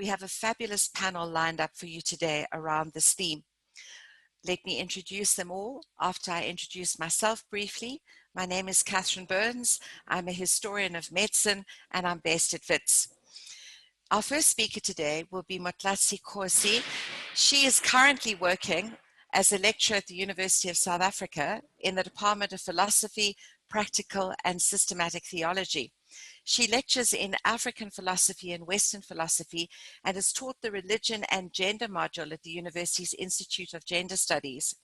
We have a fabulous panel lined up for you today around this theme. Let me introduce them all after I introduce myself briefly. My name is Catherine Burns. I'm a historian of medicine and I'm based at Wits. Our first speaker today will be Motlatsi Khosi. She is currently working as a lecturer at the University of South Africa in the Department of Philosophy, Practical and Systematic Theology. She lectures in African philosophy and Western philosophy and has taught the religion and gender module at the university's Institute of Gender Studies.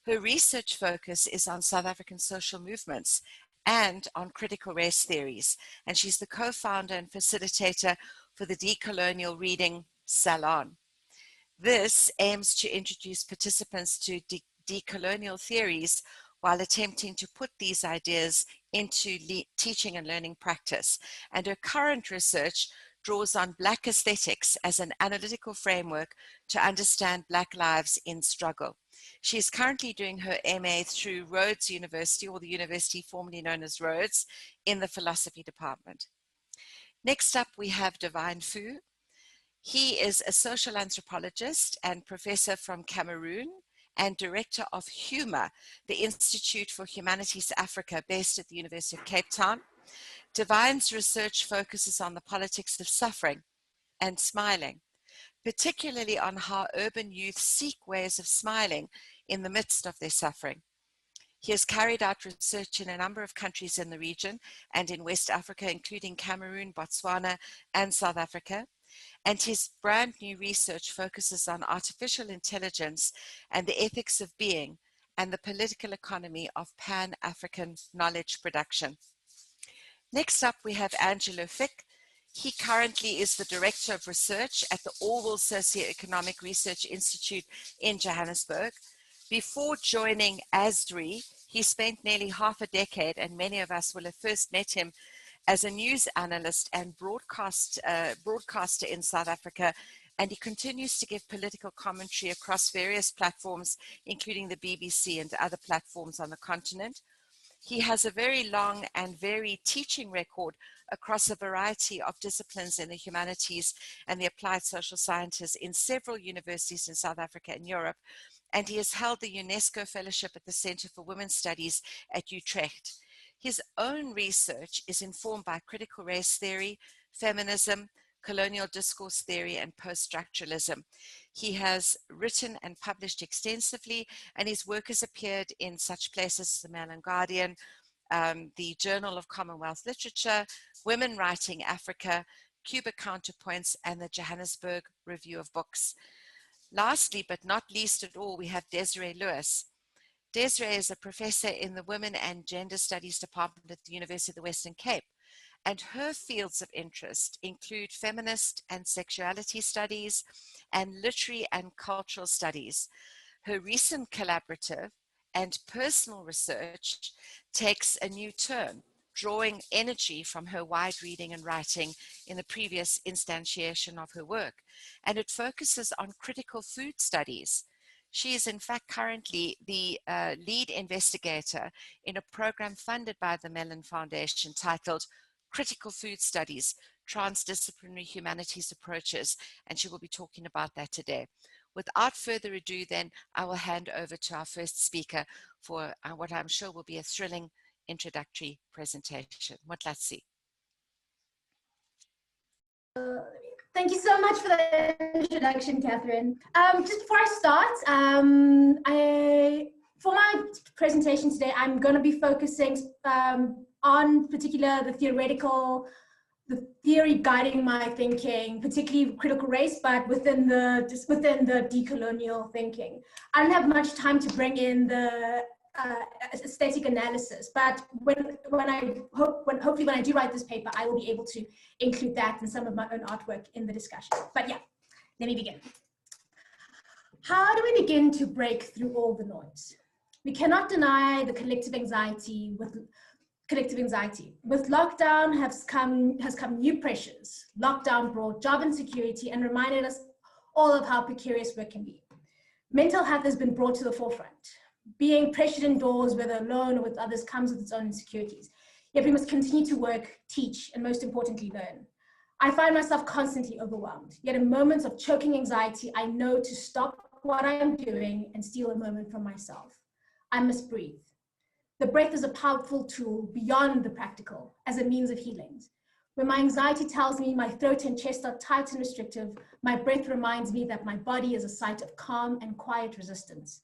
Her research focus is on South African social movements and on critical race theories, and she's the co-founder and facilitator for the decolonial reading Salon. This aims to introduce participants to decolonial theories while attempting to put these ideas into teaching and learning practice. And her current research draws on Black aesthetics as an analytical framework to understand Black lives in struggle. She is currently doing her MA through Rhodes University, or the university formerly known as Rhodes, in the philosophy department. Next up, we have Divine Fu. He is a social anthropologist and professor from Cameroon and director of HUMA, the Institute for Humanities Africa, based at the University of Cape Town. Divine's research focuses on the politics of suffering and smiling, particularly on how urban youth seek ways of smiling in the midst of their suffering. He has carried out research in a number of countries in the region and in West Africa, including Cameroon, Botswana, and South Africa. And his brand new research focuses on artificial intelligence and the ethics of being and the political economy of Pan-African knowledge production. Next up, we have Angelo Fick. He currently is the Director of Research at the Orwell Socioeconomic Research Institute in Johannesburg. Before joining ASRI, he spent nearly half a decade, and many of us will have first met him as a news analyst and broadcaster in South Africa, and he continues to give political commentary across various platforms, including the BBC and other platforms on the continent. He has a very long and varied teaching record across a variety of disciplines in the humanities and the applied social sciences in several universities in South Africa and Europe, and he has held the UNESCO Fellowship at the Center for Women's Studies at Utrecht. His own research is informed by critical race theory, feminism, colonial discourse theory, and post-structuralism. He has written and published extensively, and his work has appeared in such places as the Mail and Guardian, the Journal of Commonwealth Literature, Women Writing Africa, Cuba Counterpoints, and the Johannesburg Review of Books. Lastly, but not least at all, we have Desiree Lewis. Desiree is a professor in the Women and Gender Studies Department at the University of the Western Cape, and her fields of interest include feminist and sexuality studies and literary and cultural studies. Her recent collaborative and personal research takes a new turn, drawing energy from her wide reading and writing in the previous instantiation of her work, and it focuses on critical food studies. She is in fact currently the lead investigator in a program funded by the Mellon Foundation titled Critical Food Studies, Transdisciplinary Humanities Approaches, and she will be talking about that today. Without further ado then, I will hand over to our first speaker for what I'm sure will be a thrilling introductory presentation. Motlatsi. Thank you so much for the introduction, Catherine. Just before I start, for my presentation today, I'm going to be focusing on the theory guiding my thinking, particularly critical race, but within the decolonial thinking. I don't have much time to bring in the aesthetic analysis, but hopefully when I do write this paper, I will be able to include that and some of my own artwork in the discussion. But yeah, let me begin. How do we begin to break through all the noise? We cannot deny the collective anxiety. With lockdown has come new pressures. Lockdown brought job insecurity and reminded us all of how precarious work can be. Mental health has been brought to the forefront. Being pressured indoors, whether alone or with others, comes with its own insecurities. Yet we must continue to work, teach, and most importantly, learn. I find myself constantly overwhelmed, yet in moments of choking anxiety, I know to stop what I am doing and steal a moment from myself. I must breathe. The breath is a powerful tool beyond the practical as a means of healing. When my anxiety tells me my throat and chest are tight and restrictive, my breath reminds me that my body is a site of calm and quiet resistance.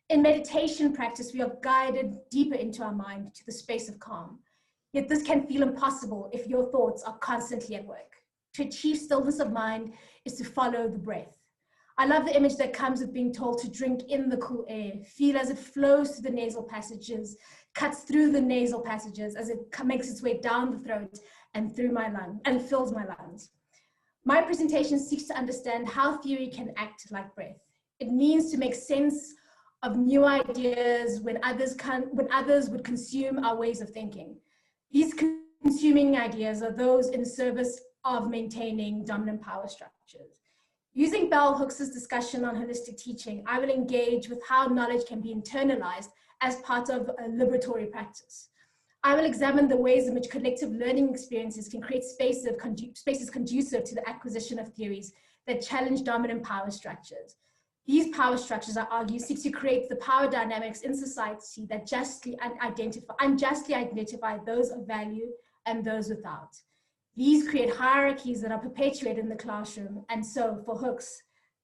In meditation practice, we are guided deeper into our mind to the space of calm. Yet this can feel impossible if your thoughts are constantly at work. To achieve stillness of mind is to follow the breath. I love the image that comes with being told to drink in the cool air, feel as it flows through the nasal passages, cuts through the nasal passages as it makes its way down the throat and through my lung and fills my lungs. My presentation seeks to understand how theory can act like breath. It means to make sense of new ideas when others would consume our ways of thinking. These consuming ideas are those in service of maintaining dominant power structures. Using Bell Hooks' discussion on holistic teaching, I will engage with how knowledge can be internalized as part of a liberatory practice. I will examine the ways in which collective learning experiences can create spaces conducive to the acquisition of theories that challenge dominant power structures. These power structures, I argue, seek to create the power dynamics in society that unjustly identify those of value and those without. These create hierarchies that are perpetuated in the classroom, and so for Hooks,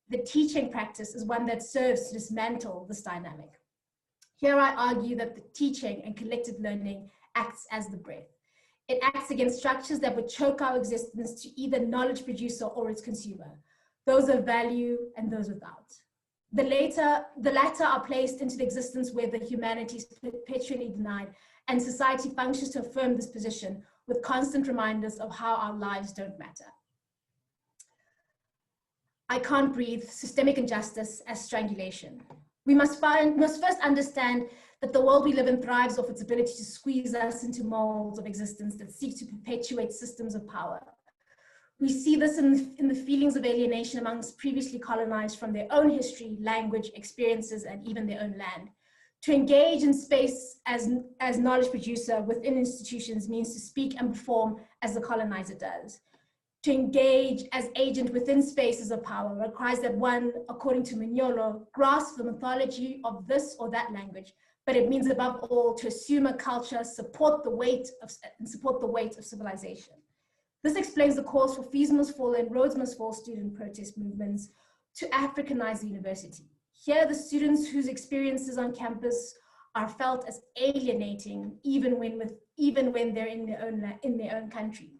the teaching practice is one that serves to dismantle this dynamic. Here I argue that the teaching and collective learning acts as the breath. It acts against structures that would choke our existence to either knowledge producer or its consumer, those of value and those without. The latter are placed into the existence where the humanity is perpetually denied, and society functions to affirm this position with constant reminders of how our lives don't matter. I can't breathe, systemic injustice as strangulation. We must first understand that the world we live in thrives off its ability to squeeze us into molds of existence that seek to perpetuate systems of power. We see this in the feelings of alienation amongst previously colonized from their own history, language, experiences, and even their own land. To engage in space as knowledge producer within institutions means to speak and perform as the colonizer does. To engage as agent within spaces of power requires that one, according to Mignolo, grasp the mythology of this or that language, but it means above all to assume a culture, support the weight of civilization. This explains the calls for fees must fall and roads must fall student protest movements to Africanize the university. Here, the students whose experiences on campus are felt as alienating, even when they're in their own country.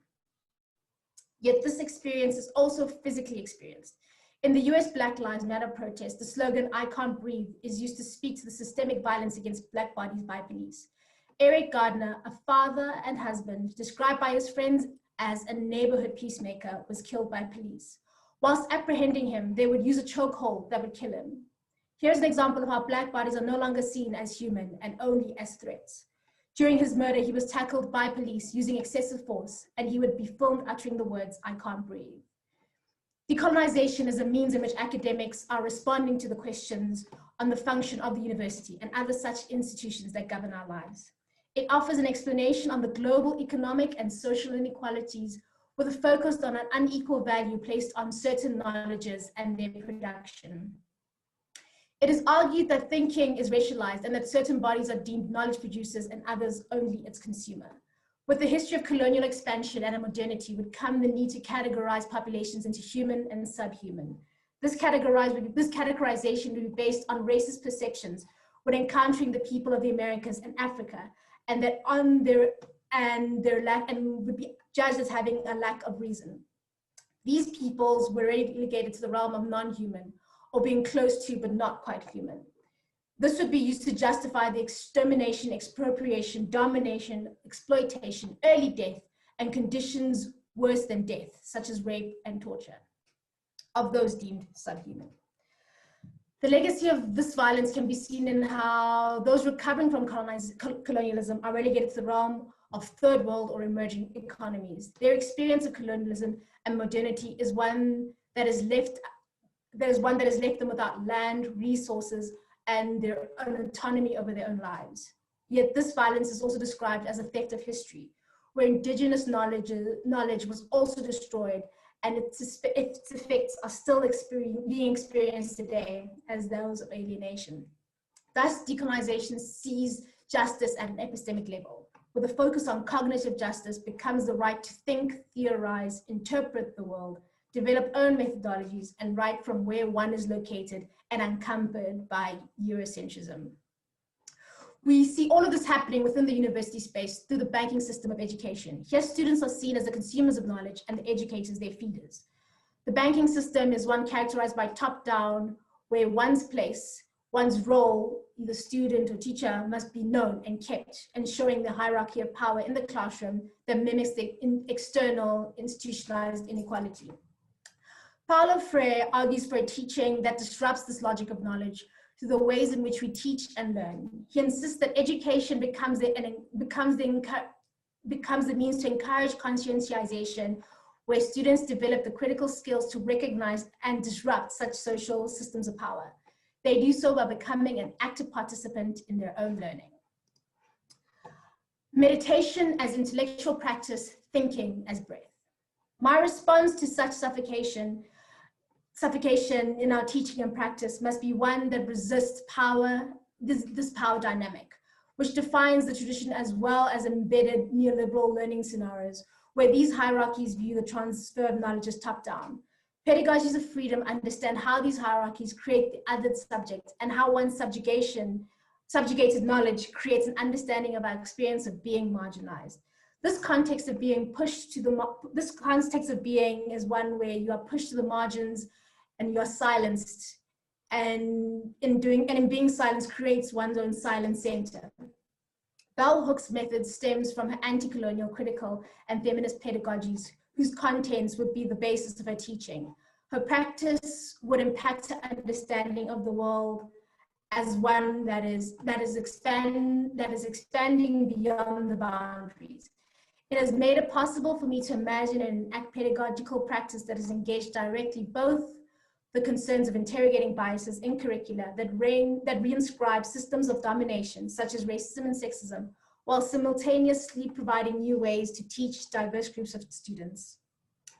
Yet this experience is also physically experienced. In the US Black Lives Matter protest, the slogan, "I can't breathe," is used to speak to the systemic violence against Black bodies by police. Eric Gardner, a father and husband, described by his friends as a neighborhood peacemaker, was killed by police. Whilst apprehending him, they would use a chokehold that would kill him. Here's an example of how Black bodies are no longer seen as human and only as threats. During his murder, he was tackled by police using excessive force, and he would be filmed uttering the words, "I can't breathe." Decolonization is a means in which academics are responding to the questions on the function of the university and other such institutions that govern our lives. It offers an explanation on the global economic and social inequalities with a focus on an unequal value placed on certain knowledges and their production. It is argued that thinking is racialized and that certain bodies are deemed knowledge producers and others only its consumer. With the history of colonial expansion and modernity would come the need to categorize populations into human and subhuman. This categorization would be based on racist perceptions when encountering the people of the Americas and Africa, and that would be judged as having a lack of reason. These peoples were relegated to the realm of non-human, or being close to but not quite human. This would be used to justify the extermination, expropriation, domination, exploitation, early death, and conditions worse than death, such as rape and torture, of those deemed subhuman. The legacy of this violence can be seen in how those recovering from colonialism are relegated to the realm of third world or emerging economies. Their experience of colonialism and modernity is one that has left them without land, resources, and their own autonomy over their own lives. Yet this violence is also described as a theft of history, where indigenous knowledge was also destroyed, and its effects are still being experienced today as those of alienation. Thus, decolonization sees justice at an epistemic level, with a focus on cognitive justice becomes the right to think, theorize, interpret the world, develop own methodologies, and write from where one is located and unencumbered by Eurocentrism. We see all of this happening within the university space through the banking system of education. Here, students are seen as the consumers of knowledge and the educators their feeders. The banking system is one characterized by top-down, where one's place, one's role, either student or teacher, must be known and kept, ensuring the hierarchy of power in the classroom that mimics the external institutionalized inequality. Paulo Freire argues for a teaching that disrupts this logic of knowledge through the ways in which we teach and learn. He insists that education becomes the means to encourage conscientization, where students develop the critical skills to recognize and disrupt such social systems of power. They do so by becoming an active participant in their own learning. Meditation as intellectual practice, thinking as breath. My response to such suffocation in our teaching and practice must be one that resists power, this power dynamic, which defines the tradition as well as embedded neoliberal learning scenarios, where these hierarchies view the transfer of knowledge as top-down. Pedagogies of freedom understand how these hierarchies create the other subject and how one's subjugated knowledge creates an understanding of our experience of being marginalized. This context of being is one where you are pushed to the margins and you are silenced, and in being silenced creates one's own silent center. Bell Hooks' method stems from her anti-colonial, critical, and feminist pedagogies, whose contents would be the basis of her teaching. Her practice would impact her understanding of the world as one that is expanding beyond the boundaries. It has made it possible for me to imagine an pedagogical practice that is engaged directly both the concerns of interrogating biases in curricula that reinscribe systems of domination, such as racism and sexism, while simultaneously providing new ways to teach diverse groups of students.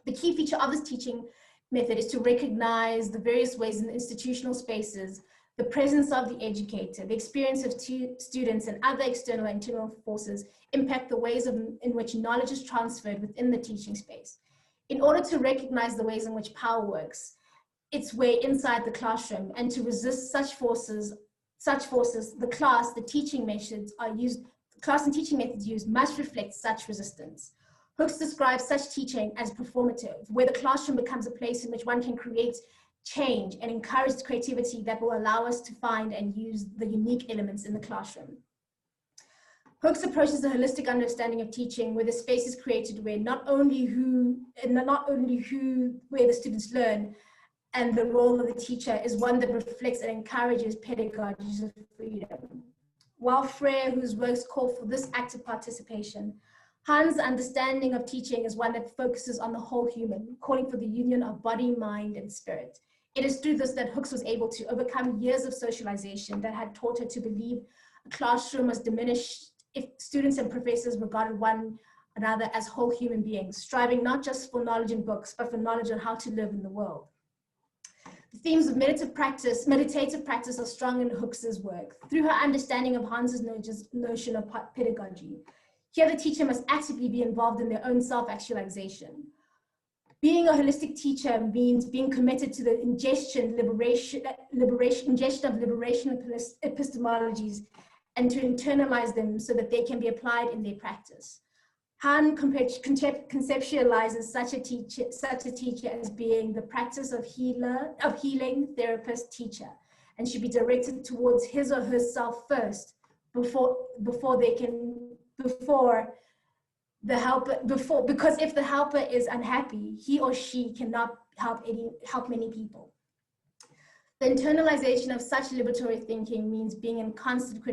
The key feature of this teaching method is to recognize the various ways in the institutional spaces, the presence of the educator, the experience of students, and other external and internal forces impact the ways in which knowledge is transferred within the teaching space. In order to recognize the ways in which power works its way inside the classroom, and to resist such forces, the class and teaching methods used must reflect such resistance. Hooks describes such teaching as performative, where the classroom becomes a place in which one can create change and encourage creativity that will allow us to find and use the unique elements in the classroom. Hooks approaches a holistic understanding of teaching, where the space is created where not only where the students learn, and the role of the teacher is one that reflects and encourages pedagogies of freedom. While Freire, whose works call for this active participation, Han's understanding of teaching is one that focuses on the whole human, calling for the union of body, mind, and spirit. It is through this that Hooks was able to overcome years of socialization that had taught her to believe a classroom was diminished if students and professors regarded one another as whole human beings, striving not just for knowledge in books, but for knowledge on how to live in the world. The themes of meditative practice are strong in Hooks's work, through her understanding of Hans's notion of pedagogy. Here, the teacher must actively be involved in their own self-actualization. Being a holistic teacher means being committed to the ingestion of liberation epistemologies and to internalize them so that they can be applied in their practice. Han conceptualizes such a teacher as being the practice of healing, therapist, teacher, and should be directed towards his or herself first because if the helper is unhappy, he or she cannot help many people. The internalization of such liberatory thinking means being in constant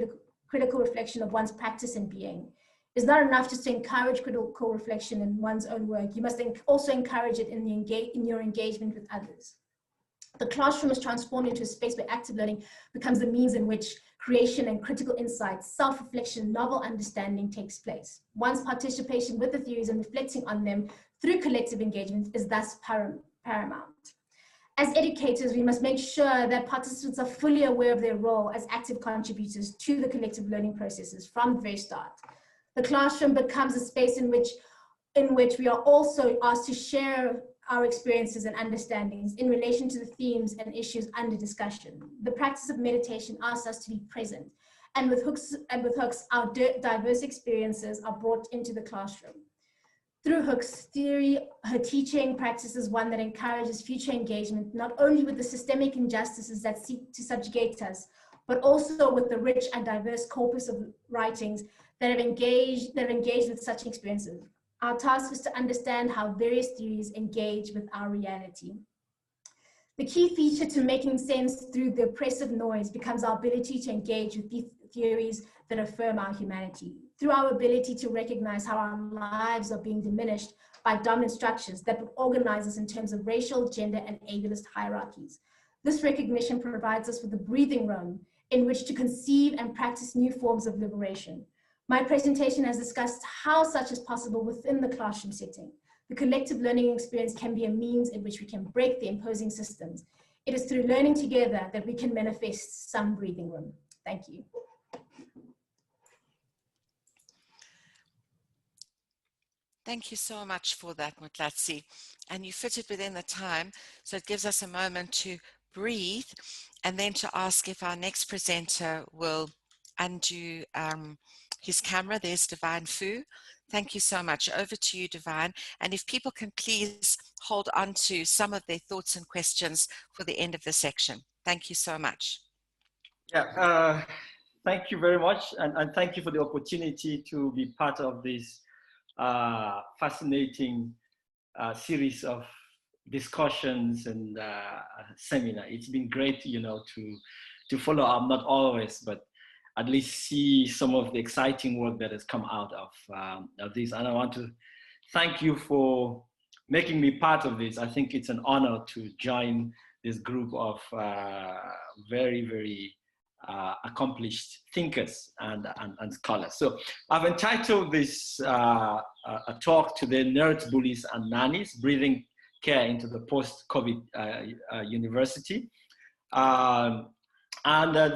critical reflection of one's practice and being. It's not enough just to encourage critical reflection in one's own work. You must also encourage it in your engagement with others. The classroom is transformed into a space where active learning becomes the means in which creation and critical insights, self-reflection, novel understanding takes place. One's participation with the theories and reflecting on them through collective engagement is thus paramount. As educators, we must make sure that participants are fully aware of their role as active contributors to the collective learning processes from the very start. The classroom becomes a space in which we are also asked to share our experiences and understandings in relation to the themes and issues under discussion. The practice of meditation asks us to be present, and with Hooks, our diverse experiences are brought into the classroom. Through Hooks' theory, her teaching practice is one that encourages future engagement, not only with the systemic injustices that seek to subjugate us, but also with the rich and diverse corpus of writings that are engaged with such experiences. Our task is to understand how various theories engage with our reality. The key feature to making sense through the oppressive noise becomes our ability to engage with the theories that affirm our humanity, through our ability to recognize how our lives are being diminished by dominant structures that would organize us in terms of racial, gender, and ableist hierarchies. This recognition provides us with a breathing room in which to conceive and practice new forms of liberation. My presentation has discussed how such is possible within the classroom setting. The collective learning experience can be a means in which we can break the imposing systems. It is through learning together that we can manifest some breathing room. Thank you. Thank you so much for that, Motlatsi. And you fit it within the time, so it gives us a moment to breathe and then to ask if our next presenter will undo his camera. There's Divine Fu. Thank you so much. Over to you, Divine. And if people can please hold on to some of their thoughts and questions for the end of the section. Thank you so much. Yeah, thank you very much. And thank you for the opportunity to be part of this fascinating series of discussions and seminar. It's been great, you know, to follow up, not always, but at least see some of the exciting work that has come out of this. And I want to thank you for making me part of this. I think it's an honor to join this group of very, very accomplished thinkers and scholars. So I've entitled this a talk to the nerds, bullies, and nannies, breathing care into the post-COVID university.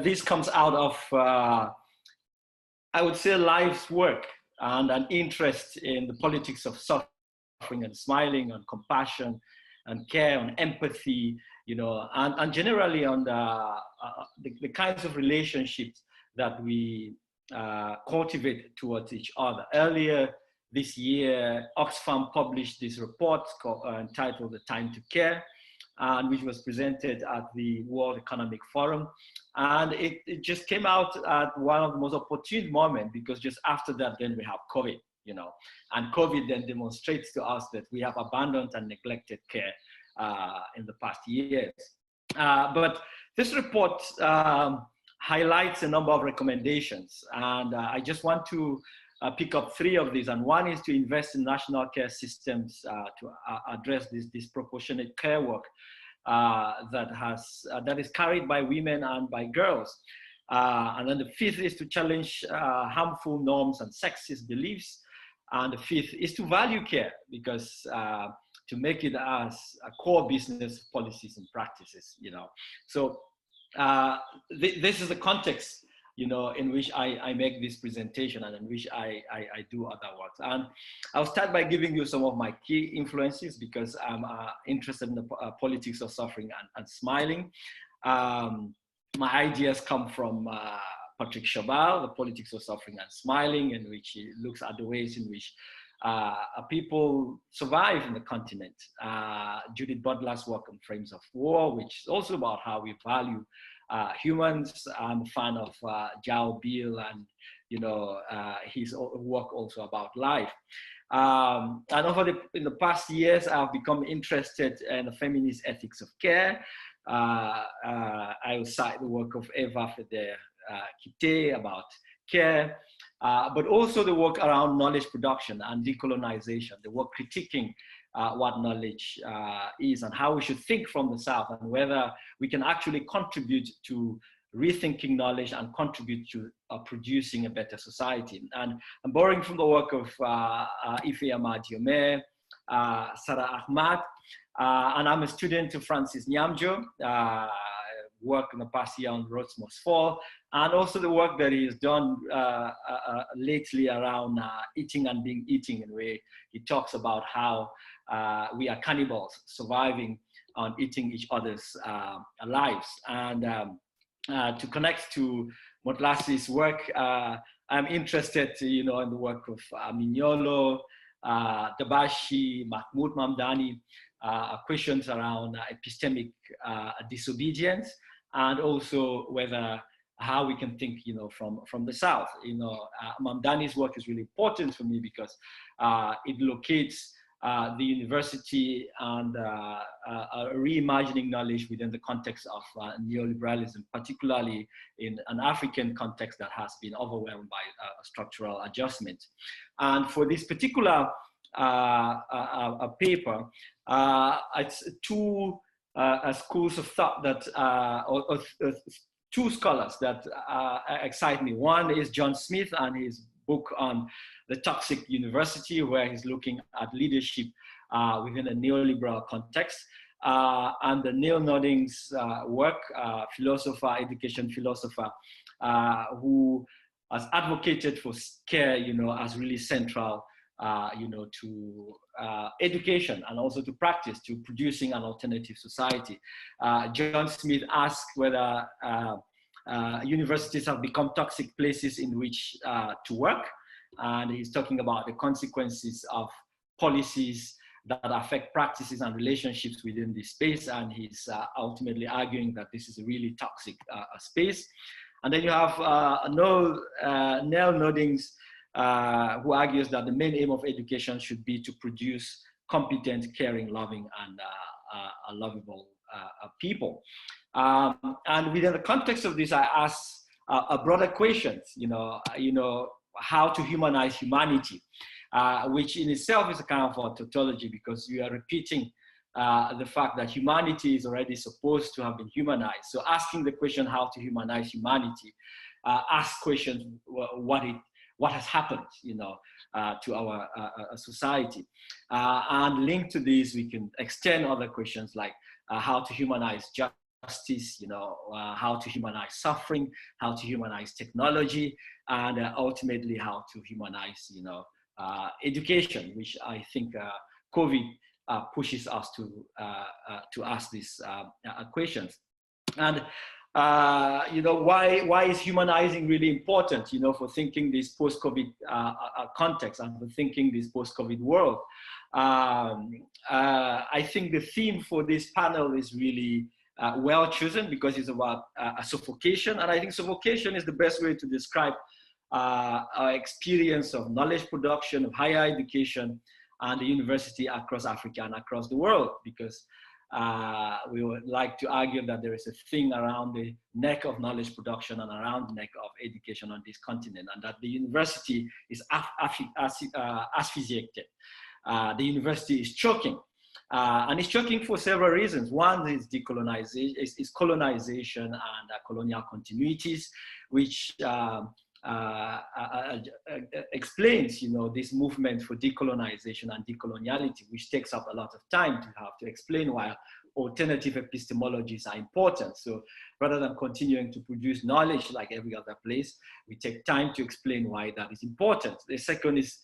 This comes out of, I would say, life's work and an interest in the politics of suffering and smiling, on compassion and care, on empathy, you know, and generally on the kinds of relationships that we cultivate towards each other. Earlier this year, Oxfam published this report entitled The Time to Care, and which was presented at the World Economic Forum. And it just came out at one of the most opportune moments, because just after that, then we have COVID, you know, and COVID then demonstrates to us that we have abandoned and neglected care in the past years. But this report highlights a number of recommendations, and I just want to pick up three of these. And one is to invest in national care systems to address this disproportionate care work that is carried by women and by girls. And then the fifth is to challenge harmful norms and sexist beliefs. And the fifth is to value care, because to make it as a core business policies and practices, you know. So this is the context, you know, in which I make this presentation and in which I do other work. And I'll start by giving you some of my key influences, because I'm interested in the politics of suffering and smiling. My ideas come from Patrick Chabal, The Politics of Suffering and Smiling, in which he looks at the ways in which people survive in the continent. Judith Butler's work on Frames of War, which is also about how we value humans. I'm a fan of Jao Biel, and you know, his work also about life. And in the past years, I've become interested in the feminist ethics of care. I will cite the work of Eva Feder-Kite about care, but also the work around knowledge production and decolonization, the work critiquing what knowledge is and how we should think from the South, and whether we can actually contribute to rethinking knowledge and contribute to producing a better society. And I'm borrowing from the work of Ife Amadiome, Sarah Ahmad, and I'm a student of Francis Nyamjo, work in the past year on Roads Must Fall, and also the work that he's done lately around eating and being eating, in a way he talks about how we are cannibals surviving on eating each other's lives. And to connect to Motlatsi's work, I'm interested, in the work of Mignolo, Dabashi, Mahmoud Mamdani, questions around epistemic disobedience, and also how we can think, from the South. Mamdani's work is really important for me because it locates the university and reimagining knowledge within the context of neoliberalism, particularly in an African context that has been overwhelmed by structural adjustment. And for this particular paper, it's two schools of thought that, two scholars that excite me. One is John Smith and his book on the toxic university, where he's looking at leadership within a neoliberal context. And the Neil Nodding's work, education philosopher, who has advocated for care, as really central, to education and also to practice, to producing an alternative society. John Smith asked whether universities have become toxic places in which to work. And he's talking about the consequences of policies that affect practices and relationships within this space. And he's ultimately arguing that this is a really toxic space. And then you have Neil Noddings, who argues that the main aim of education should be to produce competent, caring, loving, and lovable people. And within the context of this, I asked a broader questions, how to humanize humanity, which in itself is a kind of a tautology, because you are repeating the fact that humanity is already supposed to have been humanized. So asking the question how to humanize humanity, ask questions what has happened, to our society. And linked to this, we can extend other questions like how to humanize justice, how to humanize suffering, how to humanize technology, and ultimately how to humanize, education, which I think COVID pushes us to ask these questions. And why is humanizing really important, for thinking this post-COVID context and for thinking this post-COVID world? I think the theme for this panel is really well chosen because it's about suffocation. And I think suffocation is the best way to describe our experience of knowledge production, of higher education, and the university across Africa and across the world, because we would like to argue that there is a thing around the neck of knowledge production and around the neck of education on this continent, and that the university is asphyxiated. The university is choking. And it's choking for several reasons. One is decolonization, is colonization and colonial continuities, which explains, this movement for decolonization and decoloniality, which takes up a lot of time to have to explain why alternative epistemologies are important. So rather than continuing to produce knowledge like every other place, we take time to explain why that is important. The second is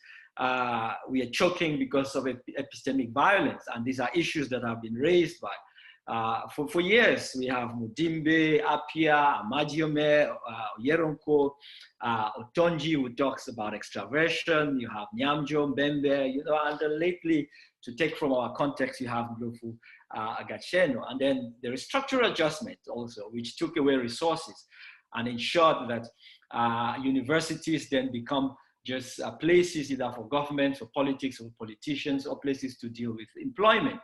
we are choking because of epistemic violence, and these are issues that have been raised by for years. We have Mudimbe, Apia, Amadiome, Yeronko, Otonji, who talks about extraversion. You have Nyamjo, Mbembe, and then lately, to take from our context, you have Ndlovu Agacheno. And then there is structural adjustment also, which took away resources and ensured that universities then become just places either for government, for politics, or politicians, or places to deal with employment.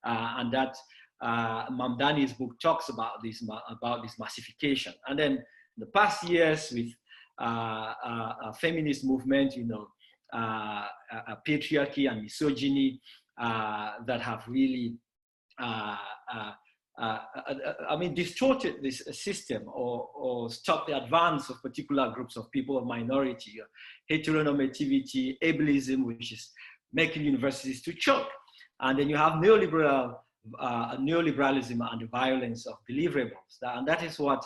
And that Mamdani's book talks about this massification. And then the past years with a feminist movement, patriarchy and misogyny that have really distorted this system or stopped the advance of particular groups of people of minority, heteronormativity, ableism, which is making universities to choke. And then you have neoliberalism and the violence of deliverables. And that is what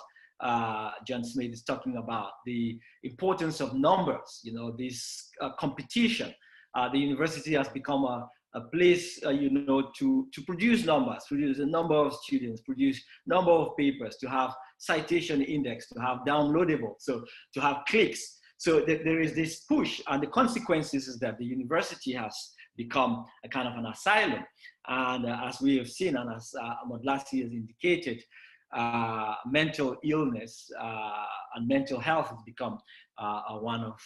John Smith is talking about, the importance of numbers, this competition. The university has become a place, to produce numbers, produce a number of students, produce number of papers, to have citation index, to have downloadable, so to have clicks. So there is this push, and the consequences is that the university has become a kind of an asylum. And as we have seen, and as Motlatsi has indicated, mental illness and mental health has become one of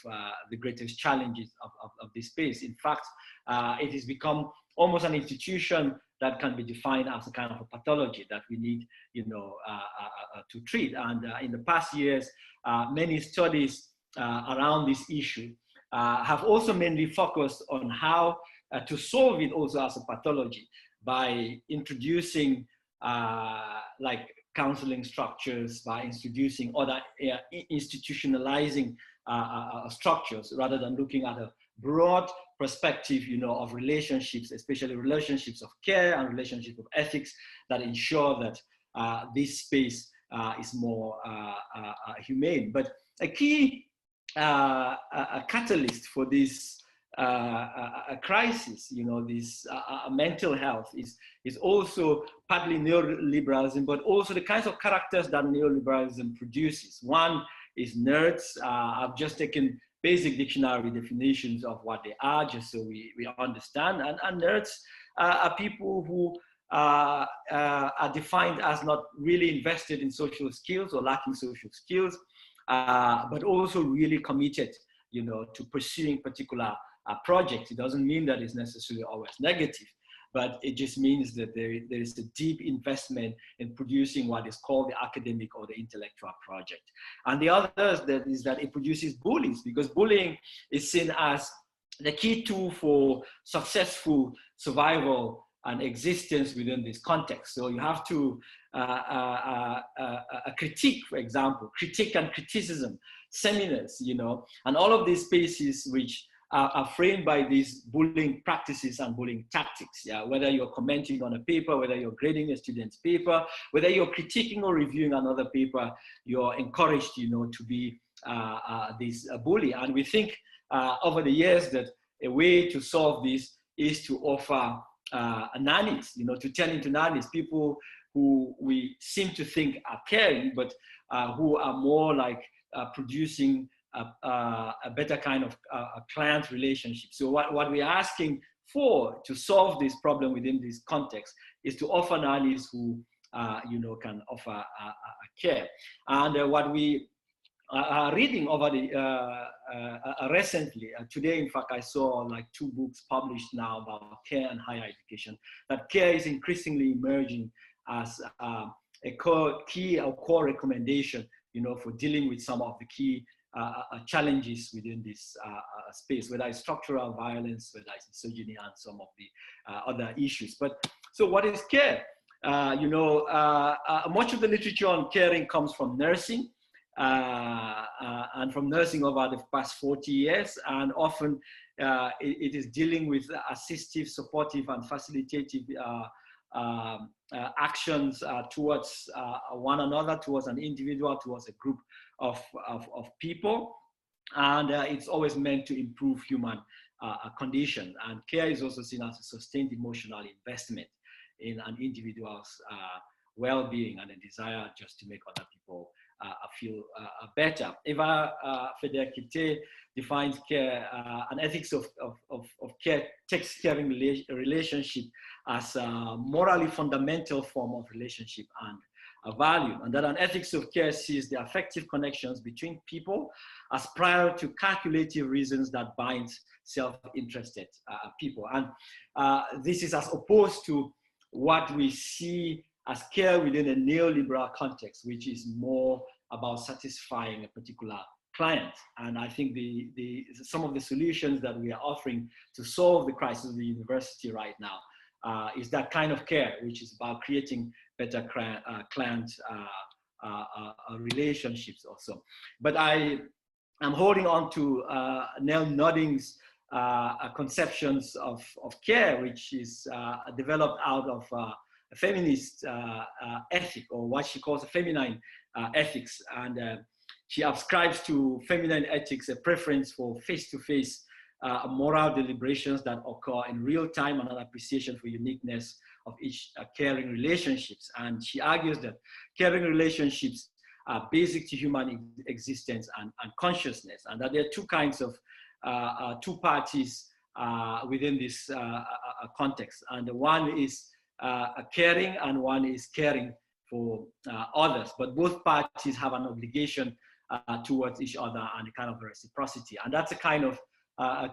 the greatest challenges of this space. In fact, it has become almost an institution that can be defined as a kind of a pathology that we need, to treat. And in the past years, many studies around this issue have also mainly focused on how to solve it also as a pathology by introducing like counseling structures, by introducing other institutionalizing structures, rather than looking at a broad perspective, of relationships, especially relationships of care and relationships of ethics that ensure that this space is more humane. But a key catalyst for this crisis, this mental health is also partly neoliberalism, but also the kinds of characters that neoliberalism produces. One is nerds. I've just taken basic dictionary definitions of what they are, just so we understand. And nerds are people who are defined as not really invested in social skills or lacking social skills, but also really committed, to pursuing particular projects. It doesn't mean that it's necessarily always negative, but it just means that there is a deep investment in producing what is called the academic or the intellectual project. And the other is that it produces bullies, because bullying is seen as the key tool for successful survival and existence within this context. So you have to critique, for example, critique and criticism, seminars, and all of these spaces which are framed by these bullying practices and bullying tactics. Yeah, whether you're commenting on a paper, whether you're grading a student's paper, whether you're critiquing or reviewing another paper, you're encouraged, to be this bully. And we think over the years that a way to solve this is to offer nannies, to turn into nannies, people who we seem to think are caring, but who are more like producing a better kind of client relationship. So what we're asking for to solve this problem within this context is to offer nannies who, can offer care. And what we are reading over the recently, today, in fact, I saw like 2 books published now about care and higher education, that care is increasingly emerging as a core recommendation, for dealing with some of the key challenges within this space, whether it's structural violence, whether it's misogyny, and some of the other issues. But so what is care? Much of the literature on caring comes from nursing, and from nursing over the past 40 years, and often it is dealing with assistive, supportive, and facilitative actions towards one another, towards an individual, towards a group of people. And it's always meant to improve human condition. And care is also seen as a sustained emotional investment in an individual's well-being and a desire just to make other people feel better. Eva Federkite defines care, an ethics of care takes caring relationship as a morally fundamental form of relationship and a value, and that an ethics of care sees the affective connections between people as prior to calculative reasons that bind self-interested people. And this is as opposed to what we see as care within a neoliberal context, which is more about satisfying a particular client. And I think some of the solutions that we are offering to solve the crisis of the university right now is that kind of care, which is about creating better client relationships also. But I'm holding on to Nell Nodding's conceptions of care, which is developed out of a feminist ethic, or what she calls a feminine ethics. And she ascribes to feminine ethics a preference for face-to-face moral deliberations that occur in real time, and an appreciation for uniqueness of each caring relationships. And she argues that caring relationships are basic to human existence and consciousness, and that there are two kinds of two parties within this context. And one is caring, and one is caring for others. But both parties have an obligation towards each other, and a kind of reciprocity. And that's a kind of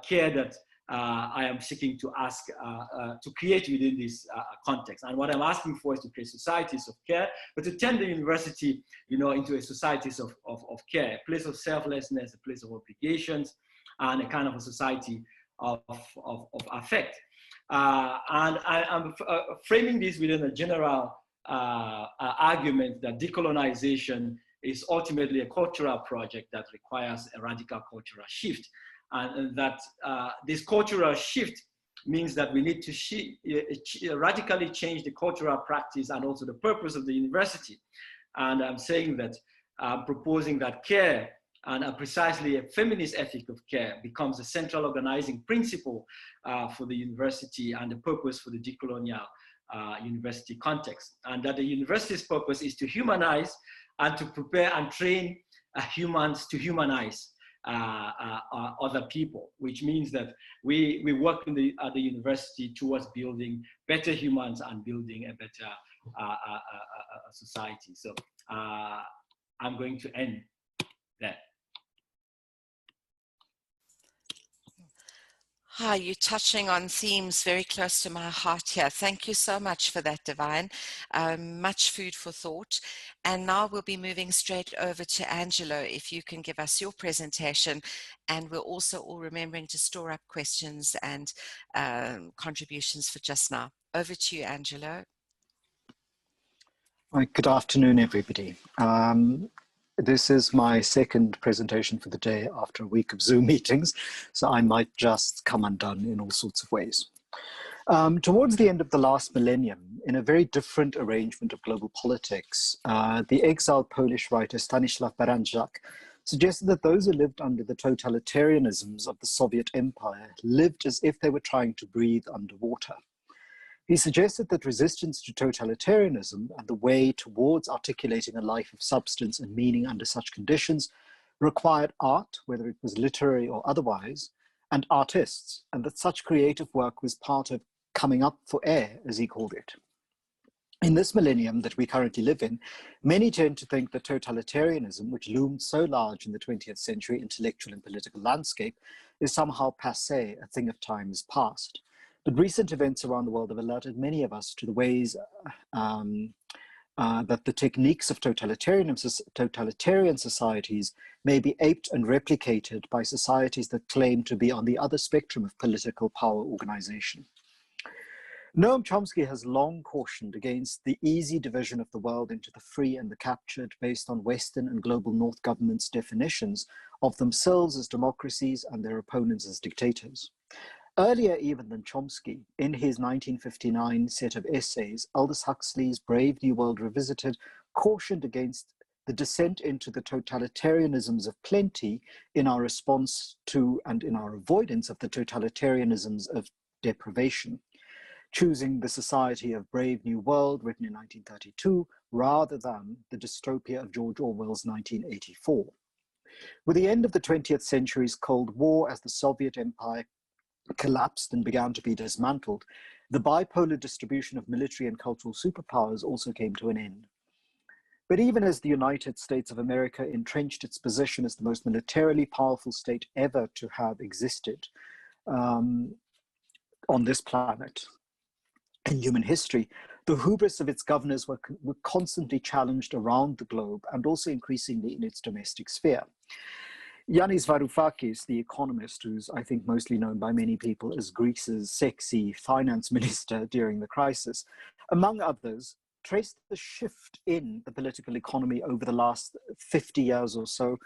care that I am seeking to ask, to create within this context. And what I'm asking for is to create societies of care, but to turn the university, into a societies of care, a place of selflessness, a place of obligations, and a kind of a society of affect. And I'm framing this within a general argument that decolonization is ultimately a cultural project that requires a radical cultural shift. And that this cultural shift means that we need to radically change the cultural practice and also the purpose of the university. And I'm saying that, I'm proposing that care, and precisely a feminist ethic of care, becomes a central organizing principle for the university and the purpose for the decolonial university context. And that the university's purpose is to humanize and to prepare and train humans to humanize other people, which means that we work at the university towards building better humans and building a better society. So I'm going to end there. Hi, you're touching on themes very close to my heart here. Thank you so much for that, Divine. Much food for thought. And now we'll be moving straight over to Angelo, if you can give us your presentation. And we're also all remembering to store up questions and contributions for just now. Over to you, Angelo. Right, good afternoon, everybody. This is my second presentation for the day after a week of Zoom meetings, so I might just come undone in all sorts of ways. Towards the end of the last millennium, in a very different arrangement of global politics, the exiled Polish writer Stanisław Baranczak suggested that those who lived under the totalitarianisms of the Soviet Empire lived as if they were trying to breathe underwater. He suggested that resistance to totalitarianism and the way towards articulating a life of substance and meaning under such conditions required art, whether it was literary or otherwise, and artists, and that such creative work was part of coming up for air, as he called it. In this millennium that we currently live in, many tend to think that totalitarianism, which loomed so large in the 20th century intellectual and political landscape, is somehow passé, a thing of times past. But recent events around the world have alerted many of us to the ways that the techniques of totalitarian societies may be aped and replicated by societies that claim to be on the other spectrum of political power organization. Noam Chomsky has long cautioned against the easy division of the world into the free and the captured based on Western and global North governments' definitions of themselves as democracies and their opponents as dictators. Earlier even than Chomsky, in his 1959 set of essays, Aldous Huxley's Brave New World Revisited cautioned against the descent into the totalitarianisms of plenty in our response to and in our avoidance of the totalitarianisms of deprivation, choosing the Society of Brave New World, written in 1932, rather than the dystopia of George Orwell's 1984. With the end of the 20th century's Cold War, as the Soviet Empire collapsed and began to be dismantled, the bipolar distribution of military and cultural superpowers also came to an end. But even as the United States of America entrenched its position as the most militarily powerful state ever to have existed on this planet in human history, the hubris of its governors were constantly challenged around the globe and also increasingly in its domestic sphere. Yanis Varoufakis, the economist, who's I think mostly known by many people as Greece's sexy finance minister during the crisis, among others, trace the shift in the political economy over the last 50 years or so,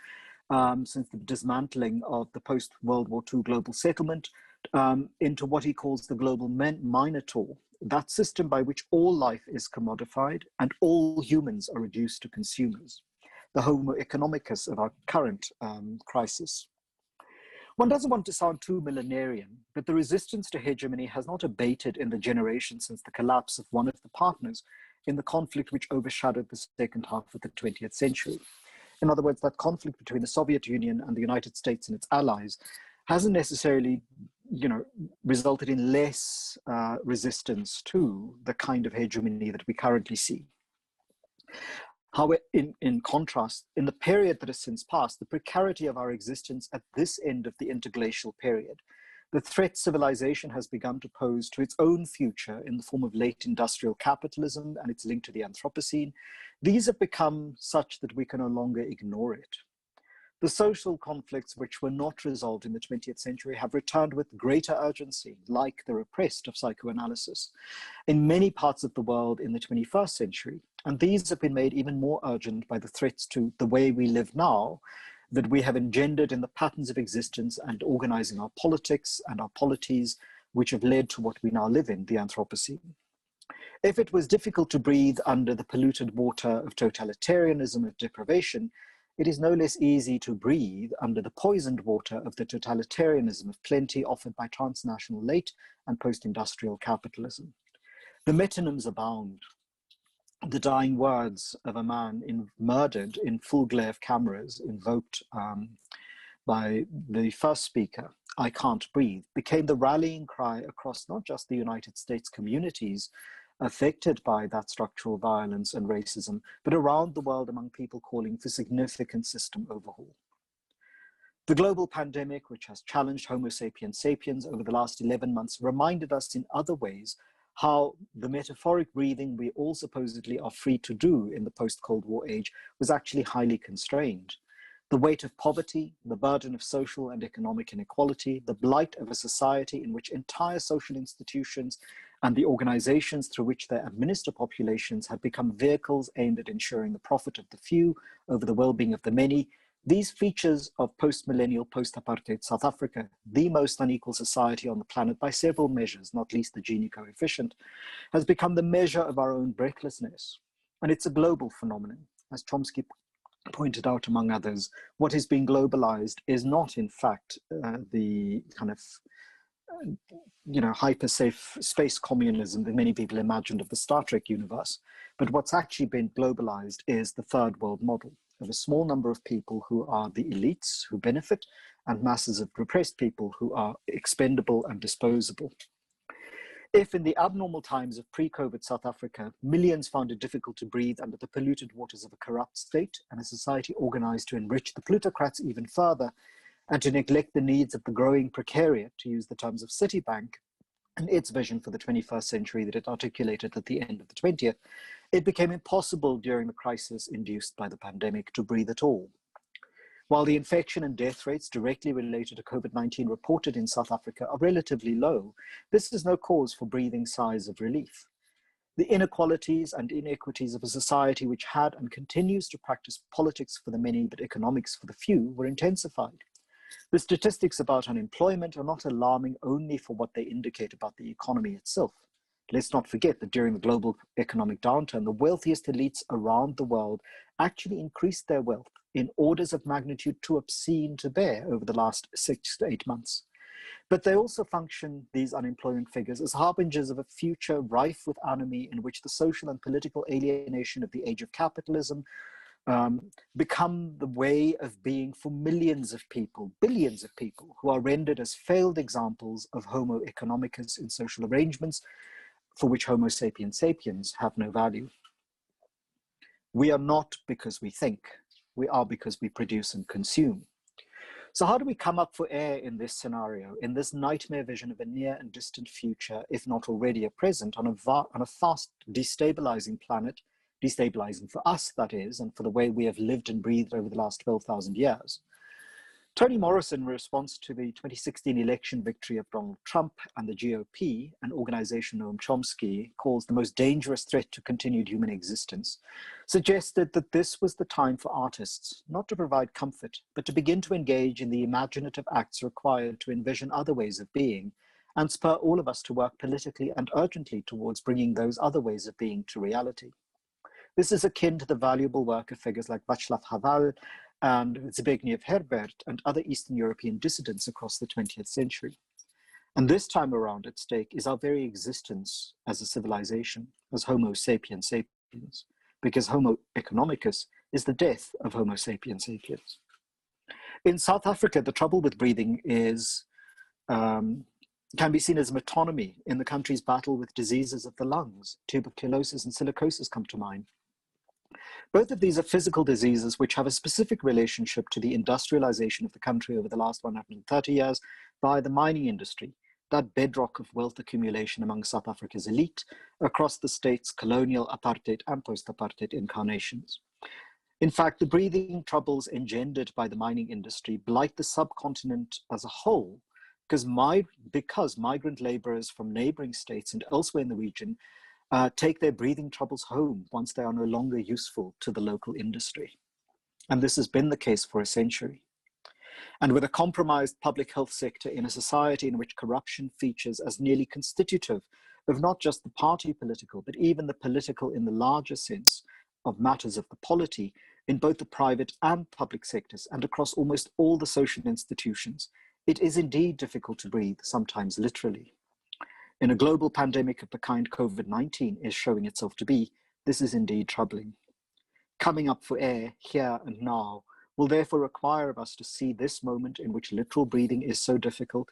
since the dismantling of the post-World War II global settlement, into what he calls the global minotaur, that system by which all life is commodified and all humans are reduced to consumers, the homo economicus of our current crisis. One doesn't want to sound too millenarian, but the resistance to hegemony has not abated in the generation since the collapse of one of the partners in the conflict which overshadowed the second half of the 20th century. In other words, that conflict between the Soviet Union and the United States and its allies hasn't necessarily, resulted in less resistance to the kind of hegemony that we currently see. However, in contrast, in the period that has since passed, the precarity of our existence at this end of the interglacial period, the threat civilization has begun to pose to its own future in the form of late industrial capitalism and its link to the Anthropocene, these have become such that we can no longer ignore it. The social conflicts which were not resolved in the 20th century have returned with greater urgency, like the repressed of psychoanalysis, in many parts of the world in the 21st century. And these have been made even more urgent by the threats to the way we live now that we have engendered in the patterns of existence and organizing our politics and our polities, which have led to what we now live in, the Anthropocene. If it was difficult to breathe under the polluted water of totalitarianism and deprivation, it is no less easy to breathe under the poisoned water of the totalitarianism of plenty offered by transnational late and post-industrial capitalism. The metonyms abound. The dying words of a man murdered in full glare of cameras, invoked by the first speaker, "I can't breathe," became the rallying cry across not just the United States communities affected by that structural violence and racism, but around the world among people calling for significant system overhaul. The global pandemic, which has challenged Homo sapiens sapiens over the last 11 months, reminded us in other ways how the metaphoric breathing we all supposedly are free to do in the post-Cold War age was actually highly constrained. The weight of poverty, the burden of social and economic inequality, the blight of a society in which entire social institutions and the organizations through which they administer populations have become vehicles aimed at ensuring the profit of the few over the well-being of the many. These features of post-millennial, post-apartheid South Africa, the most unequal society on the planet by several measures, not least the Gini coefficient, has become the measure of our own breathlessness. And it's a global phenomenon. As Chomsky pointed out, among others, what is being globalized is not, in fact, the kind of hyper-safe space communism that many people imagined of the Star Trek universe. But what's actually been globalized is the third world model of a small number of people who are the elites who benefit and masses of repressed people who are expendable and disposable. If in the abnormal times of pre-COVID South Africa, millions found it difficult to breathe under the polluted waters of a corrupt state and a society organized to enrich the plutocrats even further and to neglect the needs of the growing precariat, to use the terms of Citibank, and its vision for the 21st century that it articulated at the end of the 20th, it became impossible during the crisis induced by the pandemic to breathe at all. While the infection and death rates directly related to COVID-19 reported in South Africa are relatively low, this is no cause for breathing sighs of relief. The inequalities and inequities of a society which had and continues to practice politics for the many but economics for the few were intensified. The statistics about unemployment are not alarming only for what they indicate about the economy itself. Let's not forget that during the global economic downturn, the wealthiest elites around the world actually increased their wealth in orders of magnitude too obscene to bear over the last 6 to 8 months. But they also function, these unemployment figures, as harbingers of a future rife with anomie in which the social and political alienation of the age of capitalism become the way of being for millions of people, billions of people, who are rendered as failed examples of Homo economicus in social arrangements for which Homo sapiens sapiens have no value. We are not because we think, we are because we produce and consume. So how do we come up for air in this scenario, in this nightmare vision of a near and distant future, if not already a present, on a fast destabilizing planet, destabilizing for us, that is, and for the way we have lived and breathed over the last 12,000 years? Toni Morrison, in response to the 2016 election victory of Donald Trump and the GOP, an organization Noam Chomsky calls the most dangerous threat to continued human existence, suggested that this was the time for artists, not to provide comfort, but to begin to engage in the imaginative acts required to envision other ways of being and spur all of us to work politically and urgently towards bringing those other ways of being to reality. This is akin to the valuable work of figures like Václav Havel and Zbigniew Herbert and other Eastern European dissidents across the 20th century. And this time around at stake is our very existence as a civilization, as Homo sapiens sapiens, because Homo economicus is the death of Homo sapiens sapiens. In South Africa, the trouble with breathing is can be seen as metonymy in the country's battle with diseases of the lungs. Tuberculosis and silicosis come to mind. Both of these are physical diseases which have a specific relationship to the industrialization of the country over the last 130 years by the mining industry, that bedrock of wealth accumulation among South Africa's elite across the state's colonial, apartheid, and post-apartheid incarnations. In fact, the breathing troubles engendered by the mining industry blight the subcontinent as a whole, because migrant laborers from neighboring states and elsewhere in the region take their breathing troubles home once they are no longer useful to the local industry. And this has been the case for a century. And with a compromised public health sector in a society in which corruption features as nearly constitutive of not just the party political, but even the political in the larger sense of matters of the polity in both the private and public sectors and across almost all the social institutions, it is indeed difficult to breathe, sometimes literally. In a global pandemic of the kind COVID-19 is showing itself to be, this is indeed troubling. Coming up for air here and now will therefore require of us to see this moment in which literal breathing is so difficult.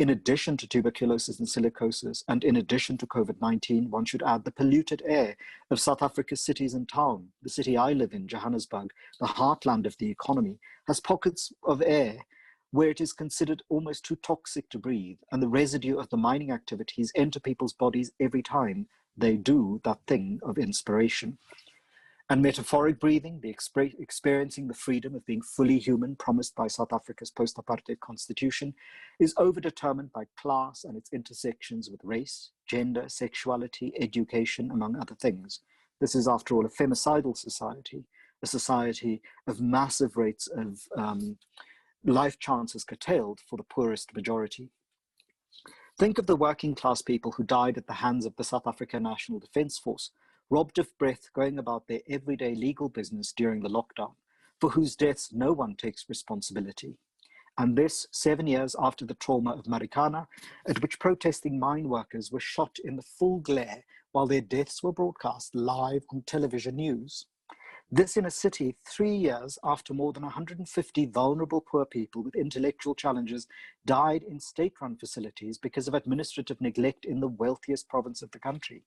In addition to tuberculosis and silicosis, and in addition to COVID-19, one should add the polluted air of South Africa's cities and town. The city I live in, Johannesburg, the heartland of the economy, has pockets of air where it is considered almost too toxic to breathe, and the residue of the mining activities enter people's bodies every time they do that thing of inspiration. And metaphoric breathing, the experiencing the freedom of being fully human promised by South Africa's post-apartheid constitution, is overdetermined by class and its intersections with race, gender, sexuality, education, among other things. This is, after all, a femicidal society, a society of massive rates of life chances curtailed for the poorest majority. Think of the working class people who died at the hands of the South African National Defence Force, robbed of breath, going about their everyday legal business during the lockdown, for whose deaths no one takes responsibility. And this 7 years after the trauma of Marikana, at which protesting mine workers were shot in the full glare while their deaths were broadcast live on television news. This in a city 3 years after more than 150 vulnerable poor people with intellectual challenges died in state-run facilities because of administrative neglect in the wealthiest province of the country,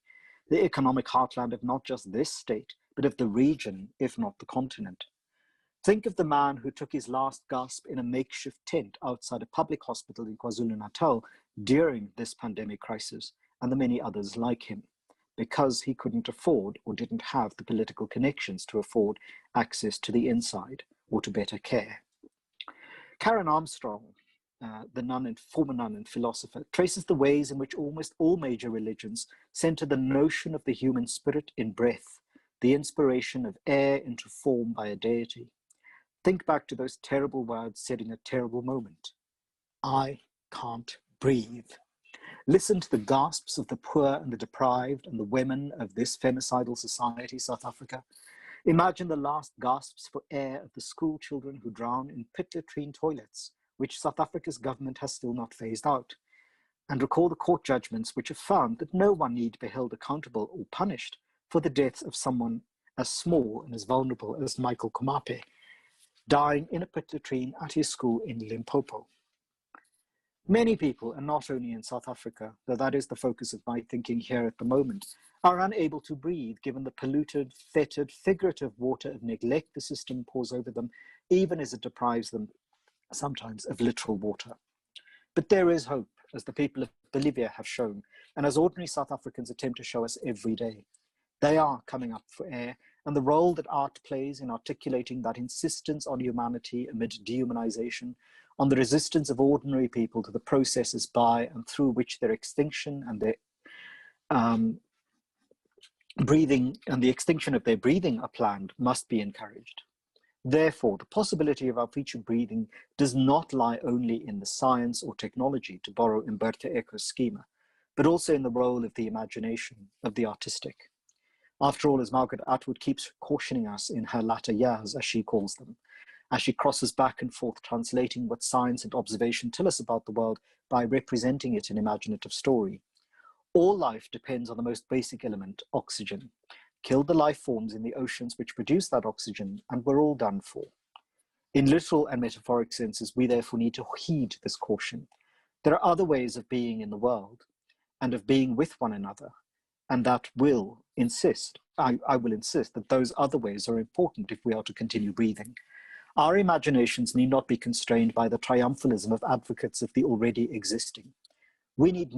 the economic heartland of not just this state, but of the region, if not the continent. Think of the man who took his last gasp in a makeshift tent outside a public hospital in KwaZulu-Natal during this pandemic crisis, and the many others like him, because he couldn't afford or didn't have the political connections to afford access to the inside or to better care. Karen Armstrong, the former nun and philosopher, traces the ways in which almost all major religions center the notion of the human spirit in breath, the inspiration of air into form by a deity. Think back to those terrible words said in a terrible moment. I can't breathe. Listen to the gasps of the poor and the deprived and the women of this femicidal society, South Africa. Imagine the last gasps for air of the school children who drown in pit latrine toilets, which South Africa's government has still not phased out. And recall the court judgments which have found that no one need be held accountable or punished for the deaths of someone as small and as vulnerable as Michael Komape, dying in a pit latrine at his school in Limpopo. Many people, and not only in South Africa, though that is the focus of my thinking here at the moment, are unable to breathe given the polluted, fetid, figurative water of neglect the system pours over them, even as it deprives them sometimes of literal water. But there is hope, as the people of Bolivia have shown, and as ordinary South Africans attempt to show us every day. They are coming up for air, and the role that art plays in articulating that insistence on humanity amid dehumanization, on the resistance of ordinary people to the processes by and through which their extinction and their breathing and the extinction of their breathing are planned must be encouraged. Therefore, the possibility of our future breathing does not lie only in the science or technology, to borrow Umberto Eco's schema, but also in the role of the imagination, of the artistic. After all, as Margaret Atwood keeps cautioning us in her latter years, as she calls them, as she crosses back and forth translating what science and observation tell us about the world by representing it in imaginative story, all life depends on the most basic element, oxygen. Kill the life forms in the oceans which produce that oxygen, and we're all done for. In literal and metaphoric senses, we therefore need to heed this caution. There are other ways of being in the world and of being with one another, and that will insist, I will insist that those other ways are important if we are to continue breathing. Our imaginations need not be constrained by the triumphalism of advocates of the already existing. We need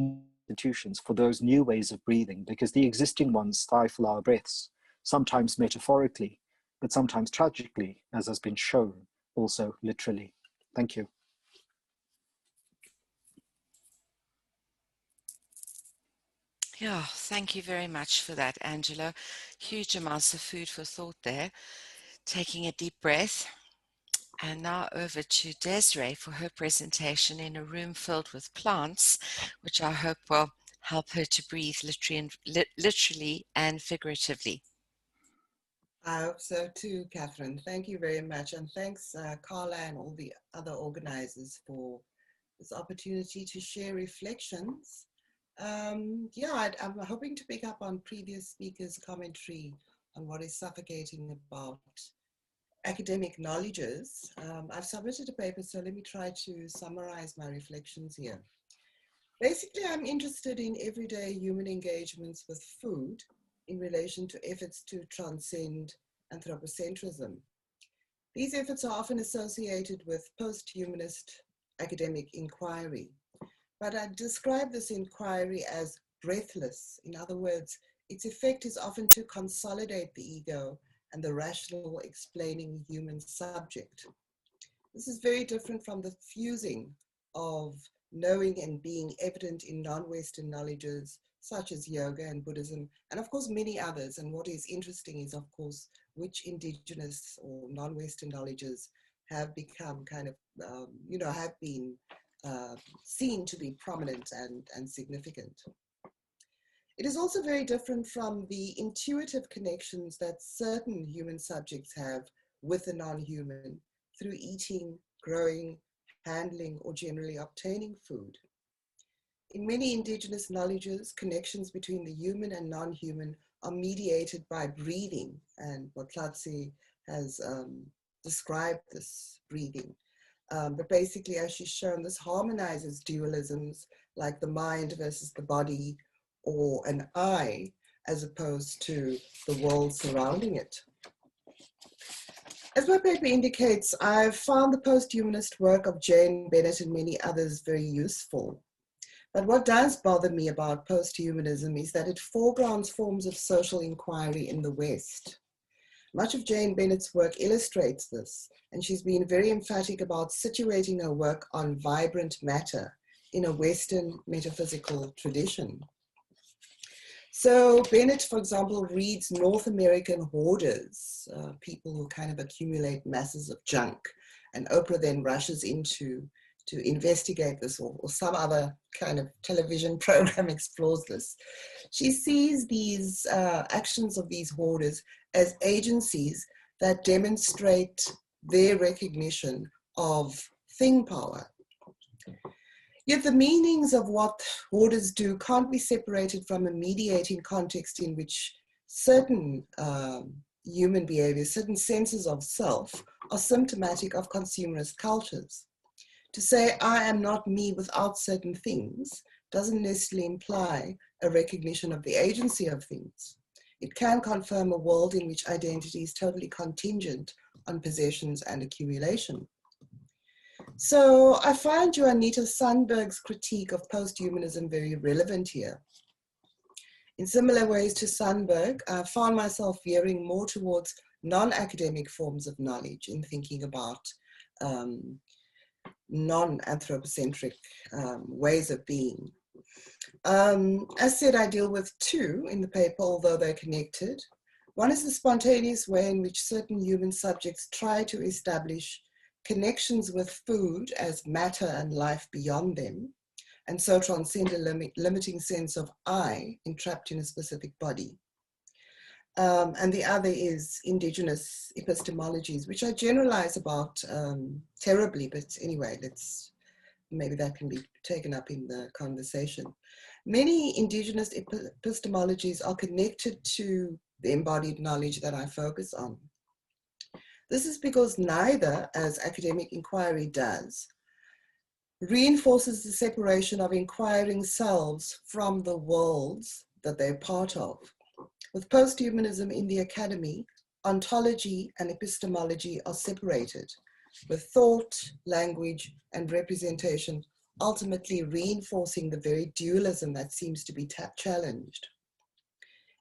institutions for those new ways of breathing because the existing ones stifle our breaths, sometimes metaphorically, but sometimes tragically, as has been shown, also literally. Thank you. Yeah, thank you very much for that, Angela. Huge amounts of food for thought there. Taking a deep breath. And now over to Desiree for her presentation in a room filled with plants, which I hope will help her to breathe literally and figuratively. I hope so too, Catherine. Thank you very much. And thanks, Carla and all the other organizers for this opportunity to share reflections. I'm hoping to pick up on previous speakers' commentary on what is suffocating about academic knowledges. I've submitted a paper, so let me try to summarize my reflections here. Basically, I'm interested in everyday human engagements with food in relation to efforts to transcend anthropocentrism. These efforts are often associated with post-humanist academic inquiry, but I describe this inquiry as breathless. In other words, its effect is often to consolidate the ego and the rational explaining human subject. This is very different from the fusing of knowing and being evident in non-Western knowledges such as yoga and Buddhism, and of course many others. And what is interesting is, of course, which indigenous or non-Western knowledges have become kind of, have been seen to be prominent and significant. It is also very different from the intuitive connections that certain human subjects have with the non-human through eating, growing, handling, or generally obtaining food. In many indigenous knowledges, connections between the human and non-human are mediated by breathing, and Motlatsi has described this breathing. But basically, as she's shown, this harmonizes dualisms like the mind versus the body, or an I, as opposed to the world surrounding it. As my paper indicates, I've found the post-humanist work of Jane Bennett and many others very useful. But what does bother me about post-humanism is that it foregrounds forms of social inquiry in the West. Much of Jane Bennett's work illustrates this, and she's been very emphatic about situating her work on vibrant matter in a Western metaphysical tradition. So Bennett, for example, reads North American hoarders, people who kind of accumulate masses of junk, and Oprah then rushes in to investigate this, or some other kind of television program explores this. She sees these actions of these hoarders as agencies that demonstrate their recognition of thing power. Yet the meanings of what hoarders do can't be separated from a mediating context in which certain human behaviors, certain senses of self, are symptomatic of consumerist cultures. To say I am not me without certain things doesn't necessarily imply a recognition of the agency of things. It can confirm a world in which identity is totally contingent on possessions and accumulation. So I find Juanita Sundberg's critique of post-humanism very relevant here. In similar ways to Sundberg, I found myself veering more towards non-academic forms of knowledge in thinking about non-anthropocentric ways of being. As said, I deal with two in the paper, although they're connected. One is the spontaneous way in which certain human subjects try to establish connections with food as matter and life beyond them, and so transcend a limiting sense of I entrapped in a specific body. And the other is indigenous epistemologies, which I generalize about terribly, but anyway, maybe that can be taken up in the conversation. Many indigenous epistemologies are connected to the embodied knowledge that I focus on. This is because neither, as academic inquiry does, reinforces the separation of inquiring selves from the worlds that they're part of. With posthumanism in the academy, ontology and epistemology are separated, with thought, language, and representation ultimately reinforcing the very dualism that seems to be challenged.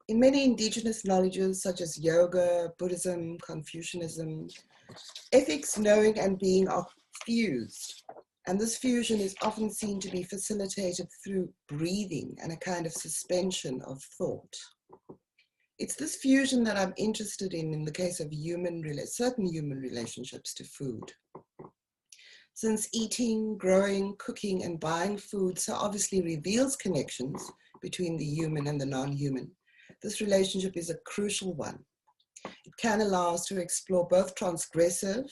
In many indigenous knowledges, such as yoga, Buddhism, Confucianism, ethics, knowing, and being are fused. And this fusion is often seen to be facilitated through breathing and a kind of suspension of thought. It's this fusion that I'm interested in the case of certain human relationships to food. Since eating, growing, cooking, and buying food so obviously reveals connections between the human and the non-human, this relationship is a crucial one. It can allow us to explore both transgressive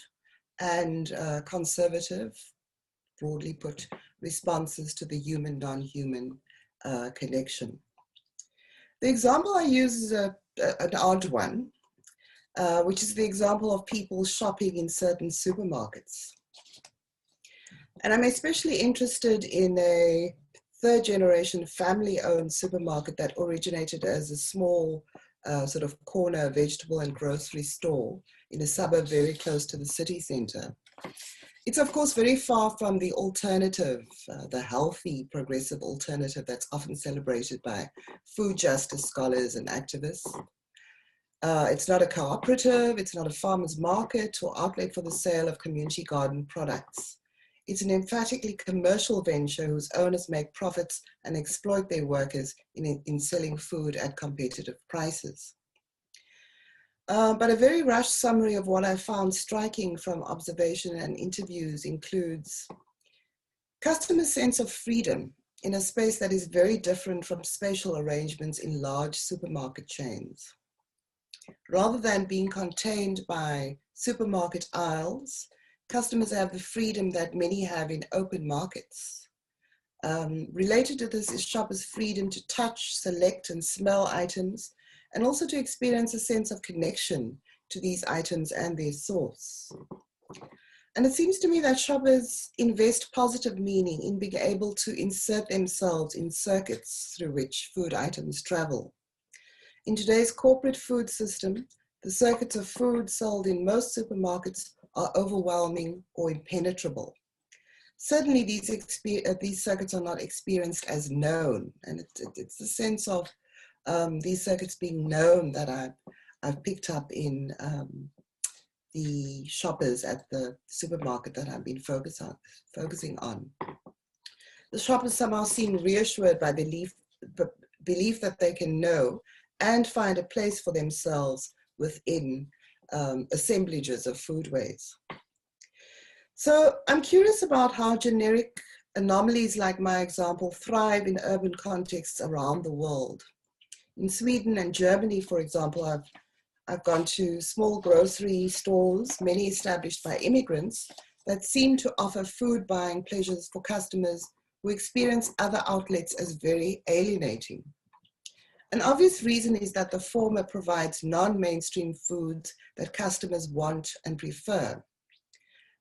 and conservative, broadly put, responses to the human-non-human connection. The example I use is an odd one, which is the example of people shopping in certain supermarkets. And I'm especially interested in a third-generation family-owned supermarket that originated as a small sort of corner vegetable and grocery store in a suburb very close to the city center. It's of course very far from the alternative, the healthy, progressive alternative that's often celebrated by food justice scholars and activists. It's not a cooperative, it's not a farmer's market or outlet for the sale of community garden products. It's an emphatically commercial venture whose owners make profits and exploit their workers in selling food at competitive prices. But a very rushed summary of what I found striking from observation and interviews includes customers' sense of freedom in a space that is very different from spatial arrangements in large supermarket chains. Rather than being contained by supermarket aisles, customers have the freedom that many have in open markets. Related to this is shoppers' freedom to touch, select, and smell items, and also to experience a sense of connection to these items and their source. And it seems to me that shoppers invest positive meaning in being able to insert themselves in circuits through which food items travel. In today's corporate food system, the circuits of food sold in most supermarkets are overwhelming or impenetrable. Certainly these circuits are not experienced as known, and it's the sense of these circuits being known that I've picked up in the shoppers at the supermarket that I've been focusing on. The shoppers somehow seem reassured by belief that they can know and find a place for themselves within assemblages of foodways. So I'm curious about how generic anomalies like my example thrive in urban contexts around the world. In Sweden and Germany, for example, I've gone to small grocery stores, many established by immigrants, that seem to offer food buying pleasures for customers who experience other outlets as very alienating. An obvious reason is that the former provides non-mainstream foods that customers want and prefer.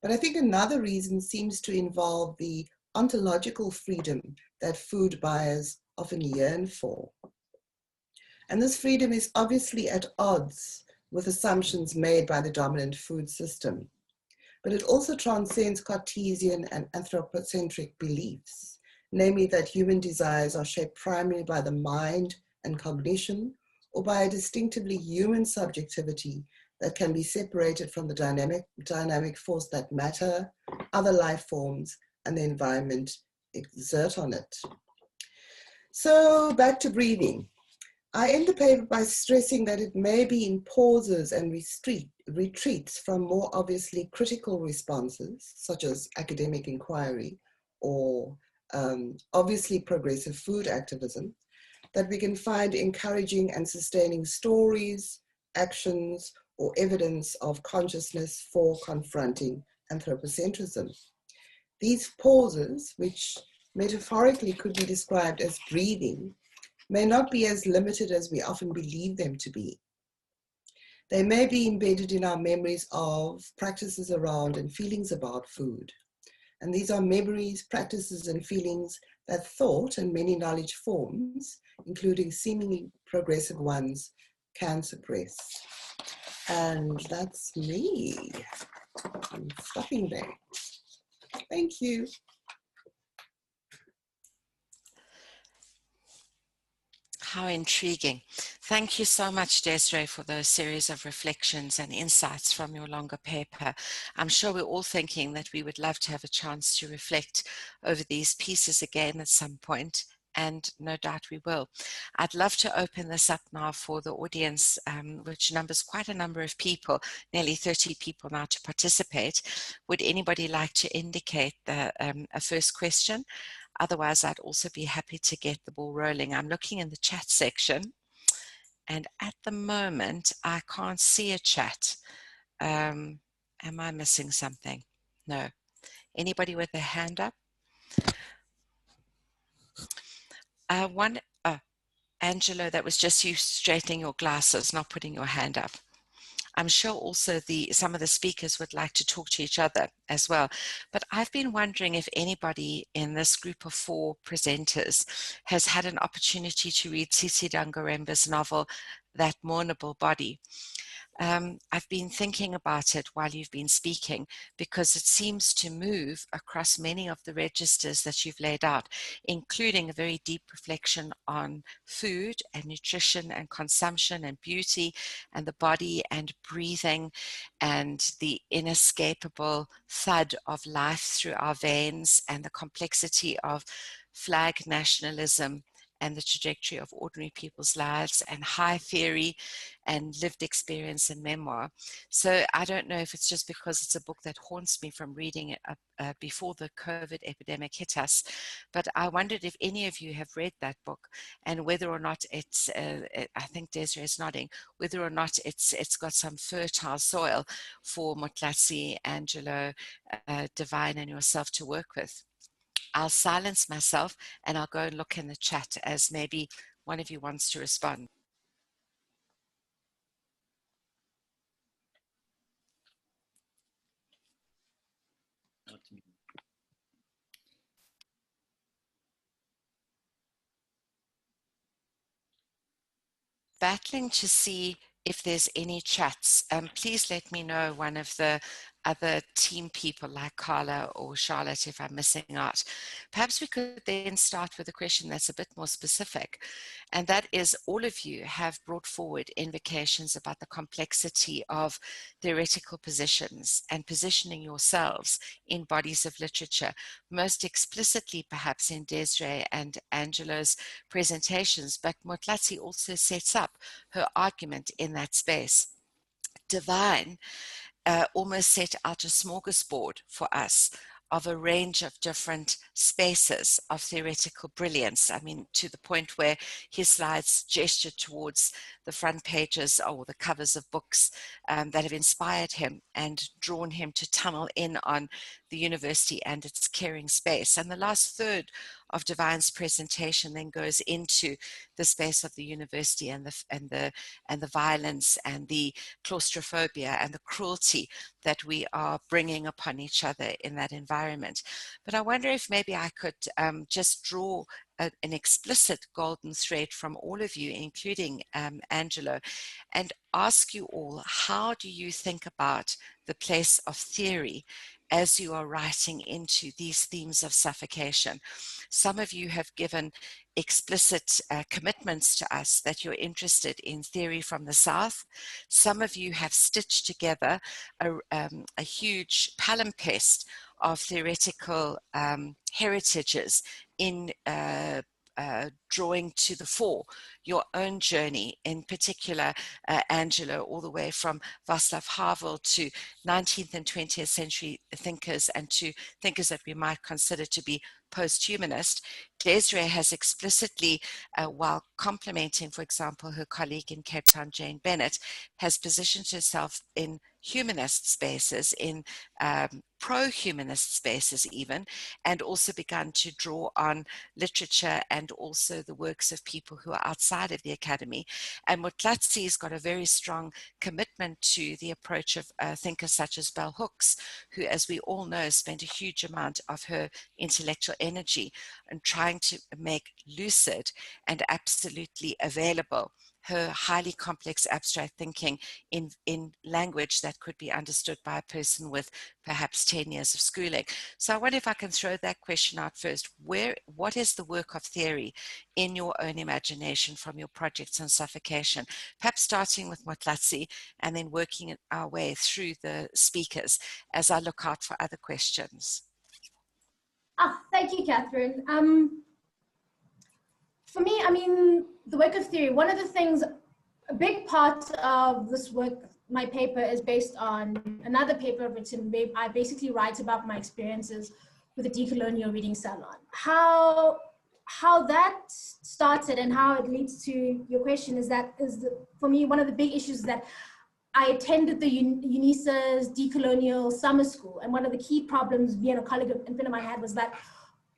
But I think another reason seems to involve the ontological freedom that food buyers often yearn for. And this freedom is obviously at odds with assumptions made by the dominant food system. But it also transcends Cartesian and anthropocentric beliefs, namely that human desires are shaped primarily by the mind and cognition, or by a distinctively human subjectivity that can be separated from the dynamic force that matter, other life forms, and the environment exert on it. So back to breathing. I end the paper by stressing that it may be in pauses and retreats from more obviously critical responses, such as academic inquiry or obviously progressive food activism, that we can find encouraging and sustaining stories, actions, or evidence of consciousness for confronting anthropocentrism. These pauses, which metaphorically could be described as breathing, may not be as limited as we often believe them to be. They may be embedded in our memories of practices around and feelings about food. And these are memories, practices, and feelings that thought and many knowledge forms, including seemingly progressive ones, can suppress. And that's me. I'm stopping there. Thank you. How intriguing. Thank you so much, Desiree, for those series of reflections and insights from your longer paper. I'm sure we're all thinking that we would love to have a chance to reflect over these pieces again at some point, and no doubt we will. I'd love to open this up now for the audience, which numbers quite a number of people, nearly 30 people now to participate. Would anybody like to indicate a first question? Otherwise, I'd also be happy to get the ball rolling. I'm looking in the chat section, and at the moment, I can't see a chat. Am I missing something? No. Anybody with a hand up? Angelo, that was just you straightening your glasses, not putting your hand up. I'm sure also some of the speakers would like to talk to each other as well. But I've been wondering if anybody in this group of 4 presenters has had an opportunity to read Tsitsi Dangaremba's novel, That Mournable Body. I've been thinking about it while you've been speaking, because it seems to move across many of the registers that you've laid out, including a very deep reflection on food and nutrition and consumption and beauty and the body and breathing and the inescapable thud of life through our veins and the complexity of flag nationalism and the trajectory of ordinary people's lives, and high theory and lived experience and memoir. So I don't know if it's just because it's a book that haunts me from reading it before the COVID epidemic hit us, but I wondered if any of you have read that book, and whether or not it's, I think Desiree is nodding, whether or not it's got some fertile soil for Motlatsi, Angelo, Divine, and yourself to work with. I'll silence myself and I'll go and look in the chat as maybe one of you wants to respond. Battling to see if there's any chats. Please let me know, one of the other team people like Carla or Charlotte, if I'm missing out. Perhaps we could then start with a question that's a bit more specific, and that is, all of you have brought forward invocations about the complexity of theoretical positions and positioning yourselves in bodies of literature, most explicitly perhaps in Desiree and Angelo's presentations, but Motlatsi also sets up her argument in that space. Divine almost set out a smorgasbord for us of a range of different spaces of theoretical brilliance. I mean, to the point where his slides gesture towards the front pages or the covers of books that have inspired him and drawn him to tunnel in on the university and its caring space. And the last third of Divine's presentation then goes into the space of the university and the violence and the claustrophobia and the cruelty that we are bringing upon each other in that environment. But I wonder if maybe I could just draw an explicit golden thread from all of you, including Angelo, and ask you all, how do you think about the place of theory as you are writing into these themes of suffocation. Some of you have given explicit commitments to us that you're interested in theory from the South. Some of you have stitched together a huge palimpsest of theoretical heritages in drawing to the fore your own journey, in particular, Angela, all the way from Václav Havel to 19th and 20th century thinkers and to thinkers that we might consider to be post-humanist. Desiree has explicitly, while complimenting, for example, her colleague in Cape Town, Jane Bennett, has positioned herself in humanist spaces, in pro-humanist spaces even, and also begun to draw on literature and also the works of people who are outside of the academy. And Motlatsi has got a very strong commitment to the approach of thinkers such as Bell Hooks, who, as we all know, spent a huge amount of her intellectual energy in trying to make lucid and absolutely available her highly complex abstract thinking in language that could be understood by a person with perhaps 10 years of schooling. So I wonder if I can throw that question out first. What is the work of theory in your own imagination from your projects on suffocation? Perhaps starting with Motlatsi and then working our way through the speakers as I look out for other questions. Thank you, Catherine. For me, I mean, the work of theory, one of the things, a big part of this work, my paper is based on another paper I've written. I basically write about my experiences with the decolonial reading salon. How that started and how it leads to your question for me, one of the big issues is that I attended the UNISA's decolonial summer school. And one of the key problems me and a colleague and friend of mine had was that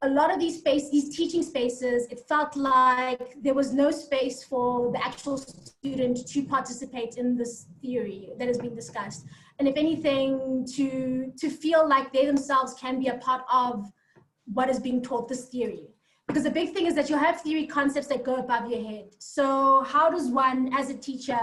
a lot of these teaching spaces, it felt like there was no space for the actual student to participate in this theory that is being discussed. And if anything, to feel like they themselves can be a part of what is being taught, this theory. Because the big thing is that you have theory concepts that go above your head. So how does one, as a teacher,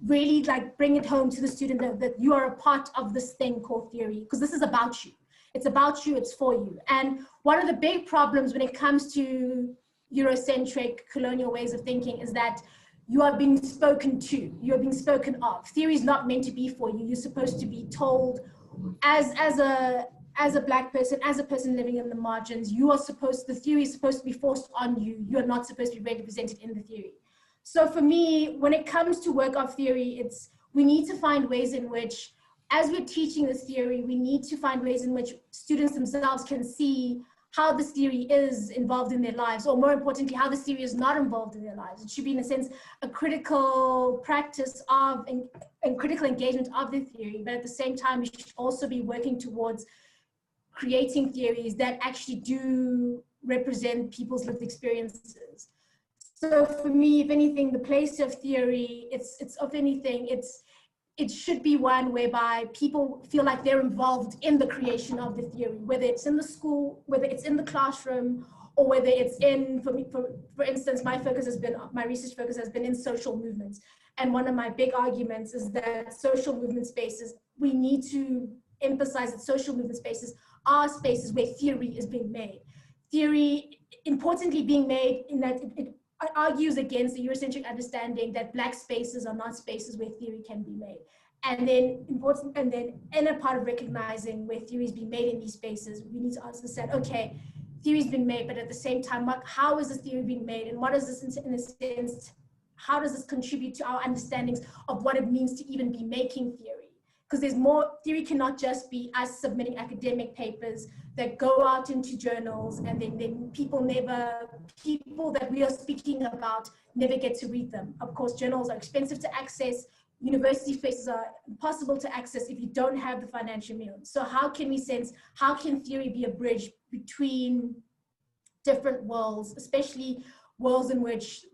really like bring it home to the student that you are a part of this thing called theory? Because this is about you. It's about you, it's for you. And one of the big problems when it comes to Eurocentric colonial ways of thinking is that you are being spoken to, you're being spoken of. Theory is not meant to be for you. You're supposed to be told as a Black person, as a person living in the margins, the theory is supposed to be forced on you. You're not supposed to be represented in the theory. So for me, when it comes to work of theory, we need to find ways in which, as we're teaching this theory, we need to find ways in which students themselves can see how this theory is involved in their lives, or more importantly, how this theory is not involved in their lives. It should be, in a sense, a critical practice of and critical engagement of the theory, but at the same time, we should also be working towards creating theories that actually do represent people's lived experiences. So for me, if anything, the place of theory, it should be one whereby people feel like they're involved in the creation of the theory, whether it's in the school, whether it's in the classroom, or whether it's in, for instance, my research focus has been in social movements. And one of my big arguments is that social movement spaces, we need to emphasize that social movement spaces are spaces where theory is being made. Theory, importantly, being made in that it argues against the Eurocentric understanding that Black spaces are not spaces where theory can be made. And then in a part of recognizing where theory is being made in these spaces, we need to ask ourselves, okay, theory's been made, but at the same time, how is this theory being made? And what is this, in a sense, how does this contribute to our understandings of what it means to even be making theory? Because there's more, theory cannot just be us submitting academic papers that go out into journals, and then people that we are speaking about never get to read them. Of course, journals are expensive to access. University spaces are impossible to access if you don't have the financial means. So how can theory be a bridge between different worlds, especially worlds in which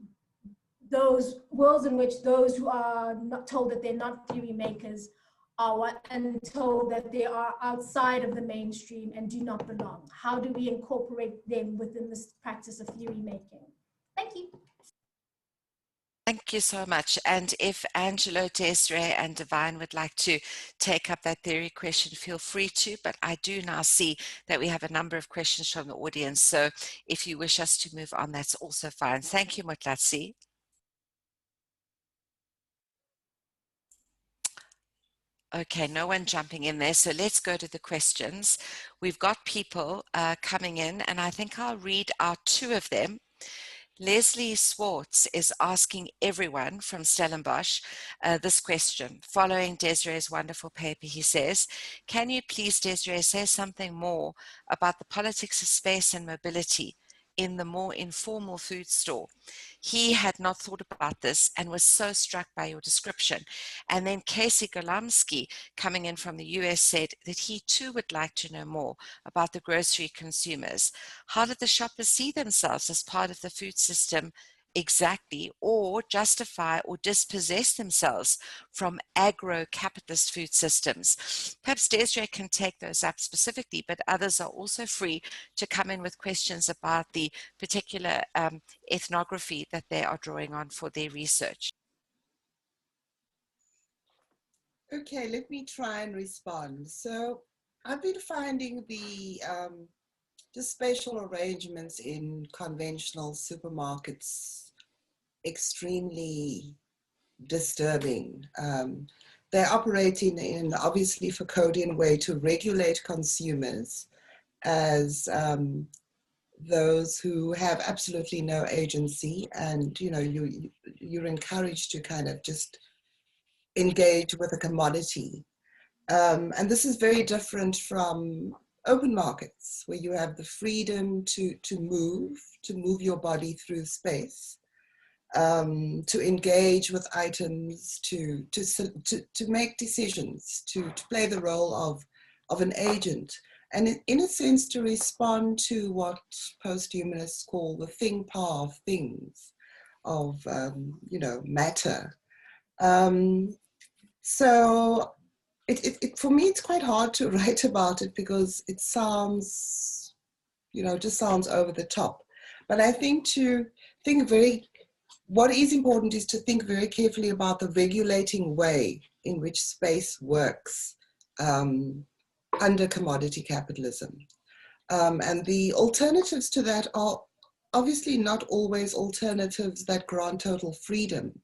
those who are not told that they're not theory makers and told that they are outside of the mainstream and do not belong? How do we incorporate them within this practice of theory making? Thank you. Thank Thank you so much. And if Angelo, Desiree, and Divine would like to take up that theory question, feel free to, but I do now see that we have a number of questions from the audience. So if you wish us to move on, that's also fine. Thank you, Motlatsi. Okay, no one jumping in there. So let's go to the questions. We've got people coming in, and I think I'll read out two of them. Leslie Swartz is asking everyone from Stellenbosch this question. Following Desiree's wonderful paper, he says, can you please, Desiree, say something more about the politics of space and mobility in the more informal food store? He had not thought about this and was so struck by your description. And then Casey Golamsky, coming in from the US, said that he too would like to know more about the grocery consumers. How did the shoppers see themselves as part of the food system exactly, or justify or dispossess themselves from agro-capitalist food systems? Perhaps Desiree can take those up specifically, but others are also free to come in with questions about the particular ethnography that they are drawing on for their research. Okay, let me try and respond. So I've been finding the spatial arrangements in conventional supermarkets extremely disturbing. They're operating in obviously Foucauldian way to regulate consumers as those who have absolutely no agency, and you're encouraged to kind of just engage with a commodity. And this is very different from open markets, where you have the freedom to move your body through space, to engage with items, to make decisions, to play the role of an agent, and in a sense to respond to what post-humanists call the thing power of things, of matter. So for me, it's quite hard to write about it because it sounds, just sounds over the top. But I think what is important is to think very carefully about the regulating way in which space works under commodity capitalism. And the alternatives to that are obviously not always alternatives that grant total freedom.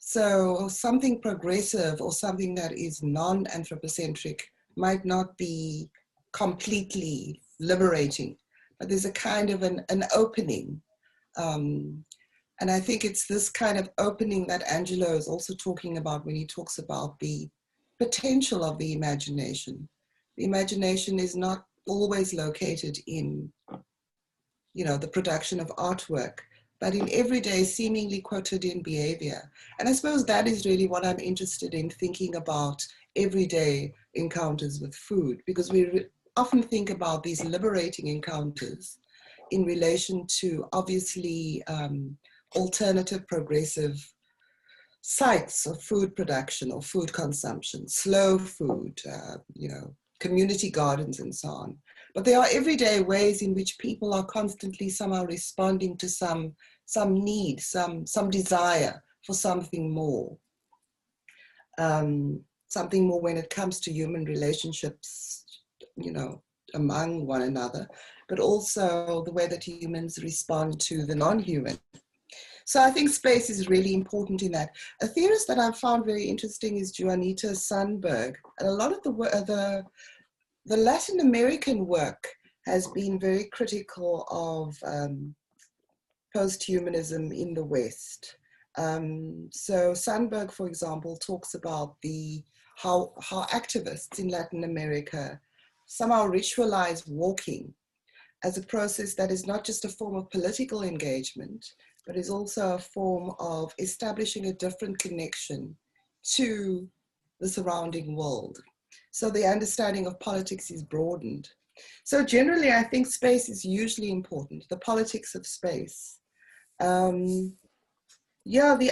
So something progressive or something that is non-anthropocentric might not be completely liberating, but there's a kind of an opening. And I think it's this kind of opening that Angelo is also talking about when he talks about the potential of the imagination. The imagination is not always located in, the production of artwork, but in everyday, seemingly quotidian behavior. And I suppose that is really what I'm interested in, thinking about everyday encounters with food, because we often think about these liberating encounters in relation to obviously alternative progressive sites of food production or food consumption, slow food, community gardens and so on. But there are everyday ways in which people are constantly somehow responding to some need, some desire for something more. Something more when it comes to human relationships, among one another, but also the way that humans respond to the non-human. So I think space is really important in that. A theorist that I've found very interesting is Juanita Sundberg. And a lot of the Latin American work has been very critical of post-humanism in the West. So Sundberg, for example, talks about how activists in Latin America somehow ritualize walking as a process that is not just a form of political engagement, but is also a form of establishing a different connection to the surrounding world. So the understanding of politics is broadened. So generally, I think space is usually important, the politics of space. The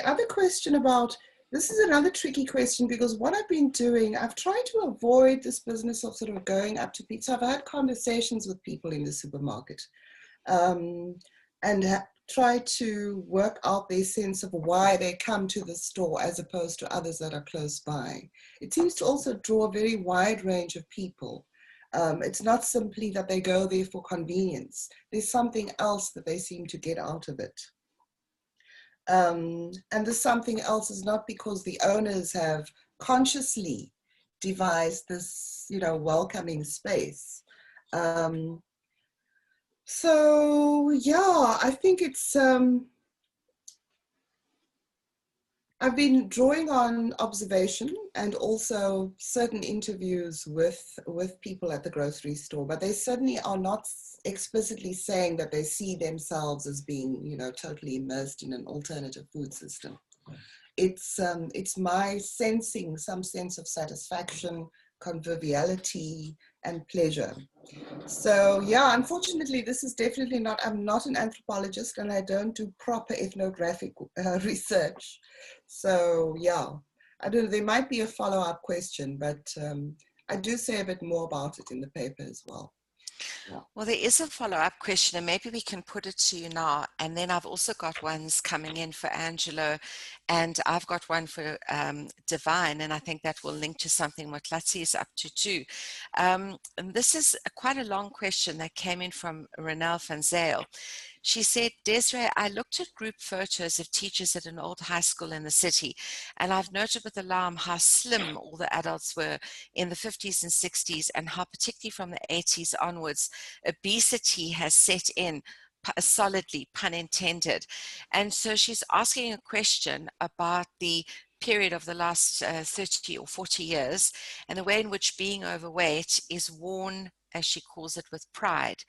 other question about, this is another tricky question, because what I've been doing, I've tried to avoid this business of sort of going up to people. So I've had conversations with people in the supermarket and try to work out their sense of why they come to the store as opposed to others that are close by. It seems to also draw a very wide range of people. It's not simply that they go there for convenience. There's something else that they seem to get out of it. And this something else is not because the owners have consciously devised this, welcoming space. So yeah, I think it's, I've been drawing on observation and also certain interviews with people at the grocery store, but they certainly are not explicitly saying that they see themselves as being, totally immersed in an alternative food system. It's my sensing some sense of satisfaction, conviviality, and pleasure. So yeah, unfortunately, this is definitely not, I'm not an anthropologist and I don't do proper ethnographic research. So yeah, I don't know, there might be a follow-up question, but I do say a bit more about it in the paper as well. Yeah. Well, there is a follow-up question, and maybe we can put it to you now. And then I've also got ones coming in for Angelo, and I've got one for Divine, and I think that will link to something Motlatsi is up to too. And this is quite a long question that came in from Renelle van Zale. She said, Desiree, I looked at group photos of teachers at an old high school in the city, and I've noted with alarm how slim all the adults were in the 50s and 60s, and how particularly from the 80s onwards, obesity has set in solidly, pun intended. And so she's asking a question about the period of the last 30 or 40 years and the way in which being overweight is worn, as she calls it, with pride.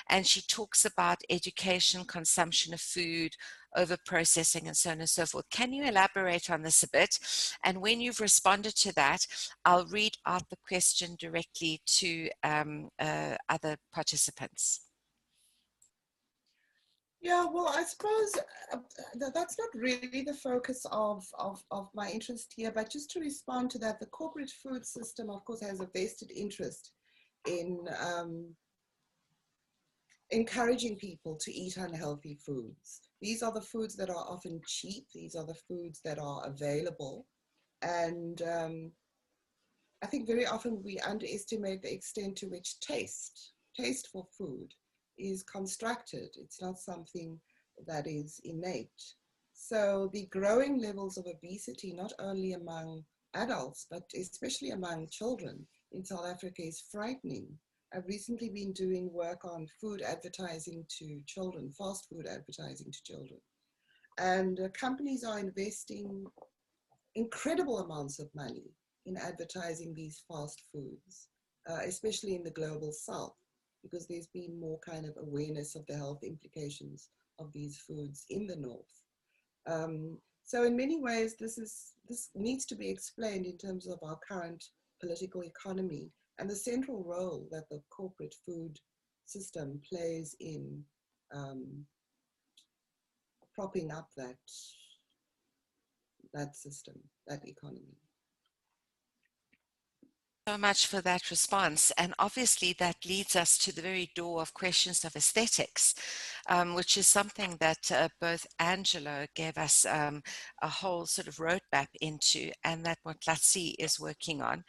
And she talks about education, consumption of food, over processing, and so on and so forth. Can you elaborate on this a bit? And when you've responded to that, I'll read out the question directly to other participants. Yeah, well, I suppose that's not really the focus of my interest here, but just to respond to that, the corporate food system, of course, has a vested interest in encouraging people to eat unhealthy foods. These are the foods that are often cheap. These are the foods that are available. And I think very often we underestimate the extent to which taste for food is constructed. It's not something that is innate. So the growing levels of obesity, not only among adults, but especially among children in South Africa, is frightening. I've recently been doing work on food advertising to children, fast food advertising to children. And companies are investing incredible amounts of money in advertising these fast foods, especially in the global south, because there's been more kind of awareness of the health implications of these foods in the north. So in many ways, this needs to be explained in terms of our current political economy and the central role that the corporate food system plays in propping up that system, that economy. So much for that response. And obviously that leads us to the very door of questions of aesthetics, which is something that both Angelo gave us a whole sort of roadmap into, and that Motlatsi is working on.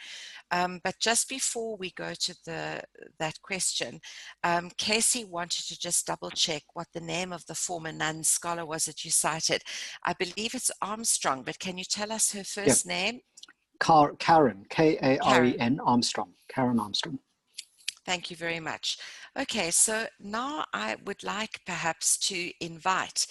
But just before we go to that question, Casey wanted to just double check what the name of the former nun scholar was that you cited. I believe it's Armstrong, but can you tell us her first name? Karen, Karen Karen. Armstrong, Karen Armstrong. Thank you very much. Okay, so now I would like perhaps to invite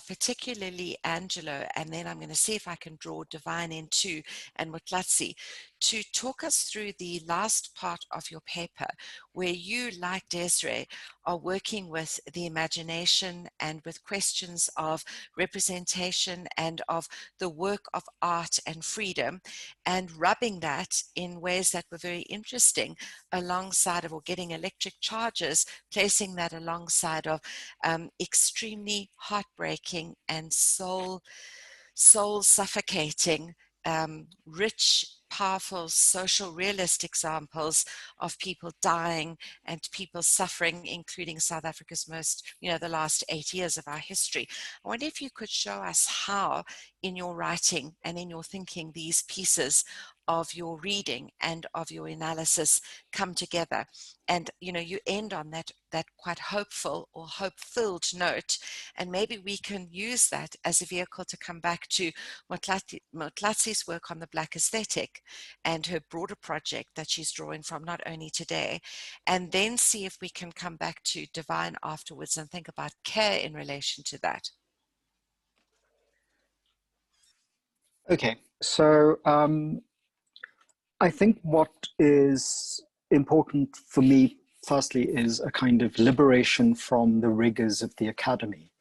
particularly Angelo, and then I'm going to see if I can draw Divine in too, and Motlatsi, to talk us through the last part of your paper, where you, like Desiree, are working with the imagination and with questions of representation and of the work of art and freedom, and rubbing that in ways that were very interesting alongside of, or getting electric charges, placing that alongside of extremely heartbreaking and soul suffocating, rich powerful social realist examples of people dying and people suffering, including South Africa's most, the last 8 years of our history. I wonder if you could show us how, in your writing and in your thinking, these pieces of your reading and of your analysis come together. And you end on that quite hopeful or hope-filled note, and maybe we can use that as a vehicle to come back to Motlatsi's work on the Black aesthetic and her broader project that she's drawing from, not only today, and then see if we can come back to divine afterwards and think about care in relation to that. Okay, so I think what is important for me, firstly, is a kind of liberation from the rigors of the academy,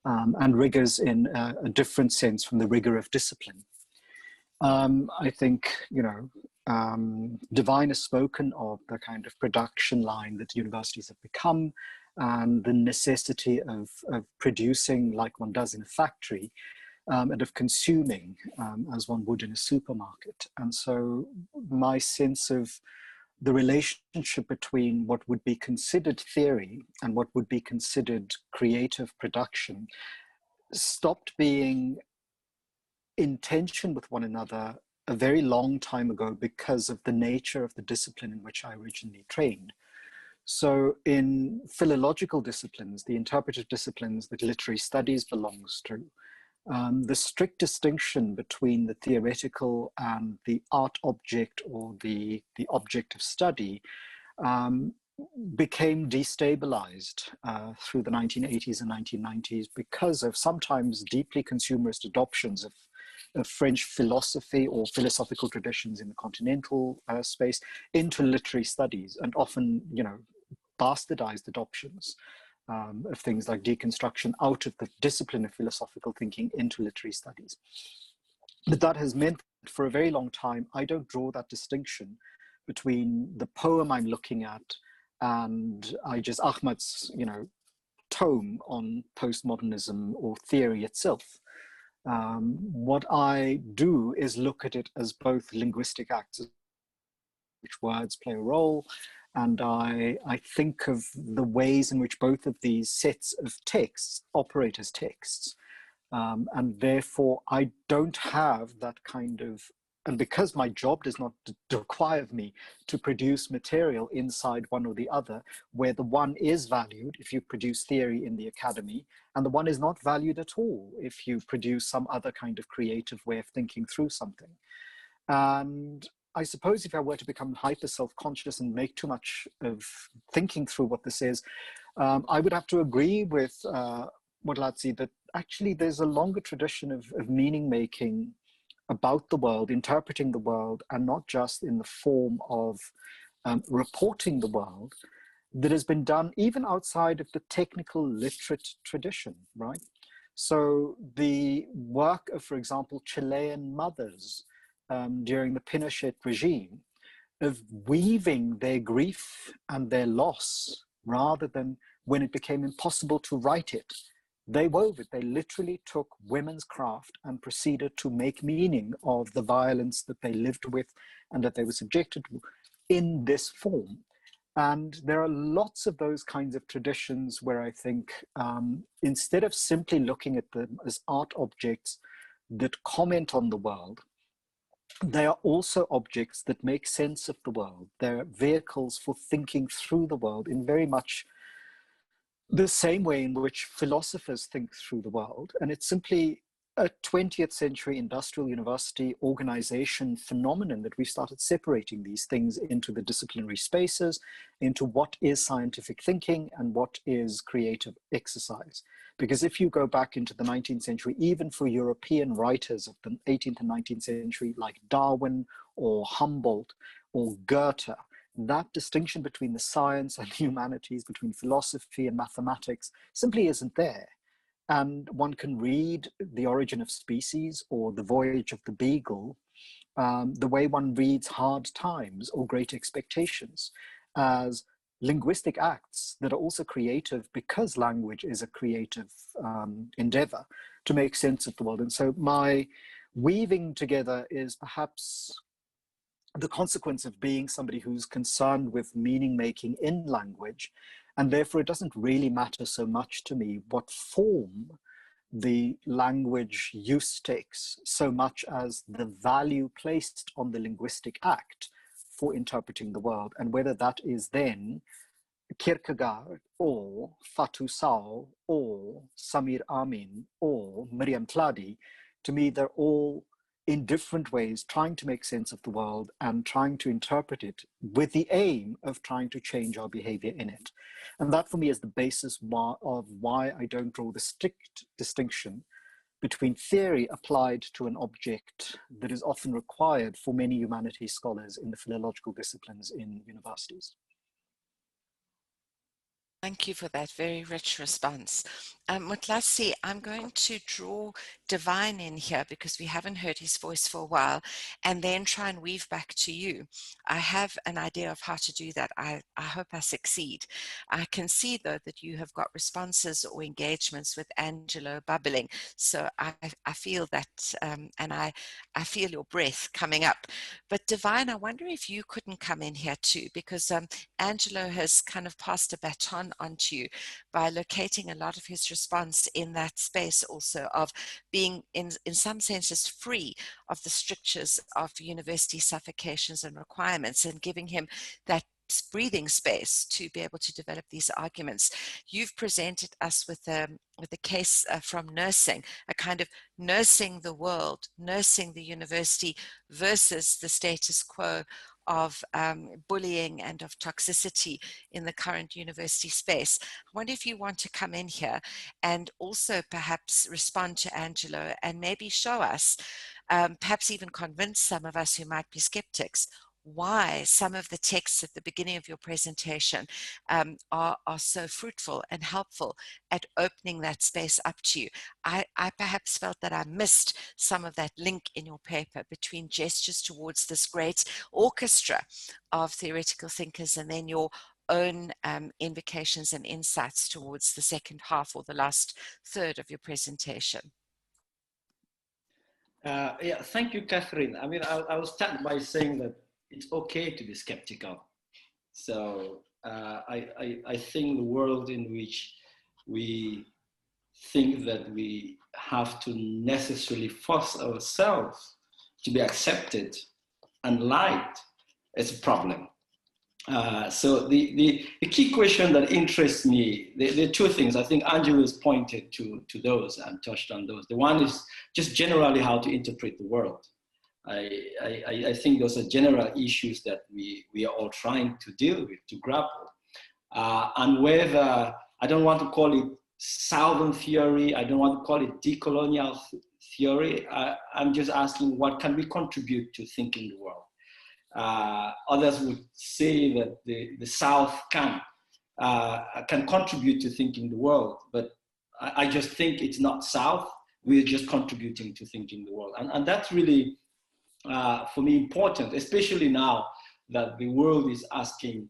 and rigors in a different sense from the rigor of discipline. I think, Divine has spoken of the kind of production line that universities have become, and the necessity of producing like one does in a factory, and of consuming as one would in a supermarket. And so my sense of the relationship between what would be considered theory and what would be considered creative production stopped being in tension with one another a very long time ago because of the nature of the discipline in which I originally trained. So in philological disciplines, the interpretive disciplines that literary studies belongs to, the strict distinction between the theoretical and the art object or the object of study became destabilized through the 1980s and 1990s because of sometimes deeply consumerist adoptions of French philosophy or philosophical traditions in the continental space into literary studies, and often, bastardized adoptions of things like deconstruction out of the discipline of philosophical thinking into literary studies. But that has meant that for a very long time, I don't draw that distinction between the poem I'm looking at and Ijaz Ahmad's, tome on postmodernism or theory itself. What I do is look at it as both linguistic acts, which words play a role, and I think of the ways in which both of these sets of texts operate as texts. And therefore, I don't have that kind of, and because my job does not require me to produce material inside one or the other, where the one is valued if you produce theory in the academy, and the one is not valued at all if you produce some other kind of creative way of thinking through something. And I suppose if I were to become hyper self-conscious and make too much of thinking through what this is, I would have to agree with Motlatsi that actually there's a longer tradition of meaning making about the world, interpreting the world, and not just in the form of reporting the world, that has been done even outside of the technical literate tradition, right? So the work of, for example, Chilean mothers during the Pinochet regime, of weaving their grief and their loss, rather than when it became impossible to write it, they wove it. They literally took women's craft and proceeded to make meaning of the violence that they lived with and that they were subjected to in this form. And there are lots of those kinds of traditions where I think instead of simply looking at them as art objects that comment on the world, they are also objects that make sense of the world. They're vehicles for thinking through the world in very much the same way in which philosophers think through the world. And it's simply a 20th century industrial university organization phenomenon that we started separating these things into the disciplinary spaces, into what is scientific thinking and what is creative exercise. Because if you go back into the 19th century, even for European writers of the 18th and 19th century, like Darwin or Humboldt or Goethe, that distinction between the science and humanities, between philosophy and mathematics, simply isn't there. And one can read The Origin of Species or The Voyage of the Beagle the way one reads Hard Times or Great Expectations as linguistic acts that are also creative, because language is a creative endeavor to make sense of the world. And so my weaving together is perhaps the consequence of being somebody who's concerned with meaning making in language. And therefore, it doesn't really matter so much to me what form the language use takes, so much as the value placed on the linguistic act for interpreting the world, and whether that is then Kierkegaard or Fatou Sow or Samir Amin or Miriam Tladi. To me, they're all in different ways trying to make sense of the world and trying to interpret it with the aim of trying to change our behavior in it. And that for me is the basis of why I don't draw the strict distinction between theory applied to an object that is often required for many humanities scholars in the philological disciplines in universities. Thank you for that very rich response. Motlatsi, I'm going to draw Divine in here because we haven't heard his voice for a while, and then try and weave back to you. I have an idea of how to do that. I hope I succeed. I can see, though, that you have got responses or engagements with Angelo bubbling. So I feel that, and I feel your breath coming up. But Divine, I wonder if you couldn't come in here too, because Angelo has kind of passed a baton onto you by locating a lot of his response in that space also of being in some senses free of the strictures of university suffocations and requirements, and giving him that breathing space to be able to develop these arguments. You've presented us with a case from nursing, a kind of nursing the world, nursing the university versus the status quo of bullying and of toxicity in the current university space. I wonder if you want to come in here and also perhaps respond to Angelo and maybe show us, perhaps even convince some of us who might be skeptics, why some of the texts at the beginning of your presentation are so fruitful and helpful at opening that space up to you. I perhaps felt that I missed some of that link in your paper between gestures towards this great orchestra of theoretical thinkers and then your own invocations and insights towards the second half or the last third of your presentation. Yeah, thank you, Catherine. I mean, I'll start by saying that it's okay to be skeptical. So I think the world in which we think that we have to necessarily force ourselves to be accepted and liked is a problem. So the key question that interests me, there are two things. I think Angelo has pointed to those and touched on those. The one is just generally how to interpret the world. I think those are general issues that we are all trying to deal with, to grapple. And whether, I don't want to call it Southern theory, I don't want to call it decolonial theory, I'm just asking what can we contribute to thinking the world? Others would say that the South can contribute to thinking the world, but I just think it's not South, we're just contributing to thinking the world. And that's really, for me, important, especially now that the world is asking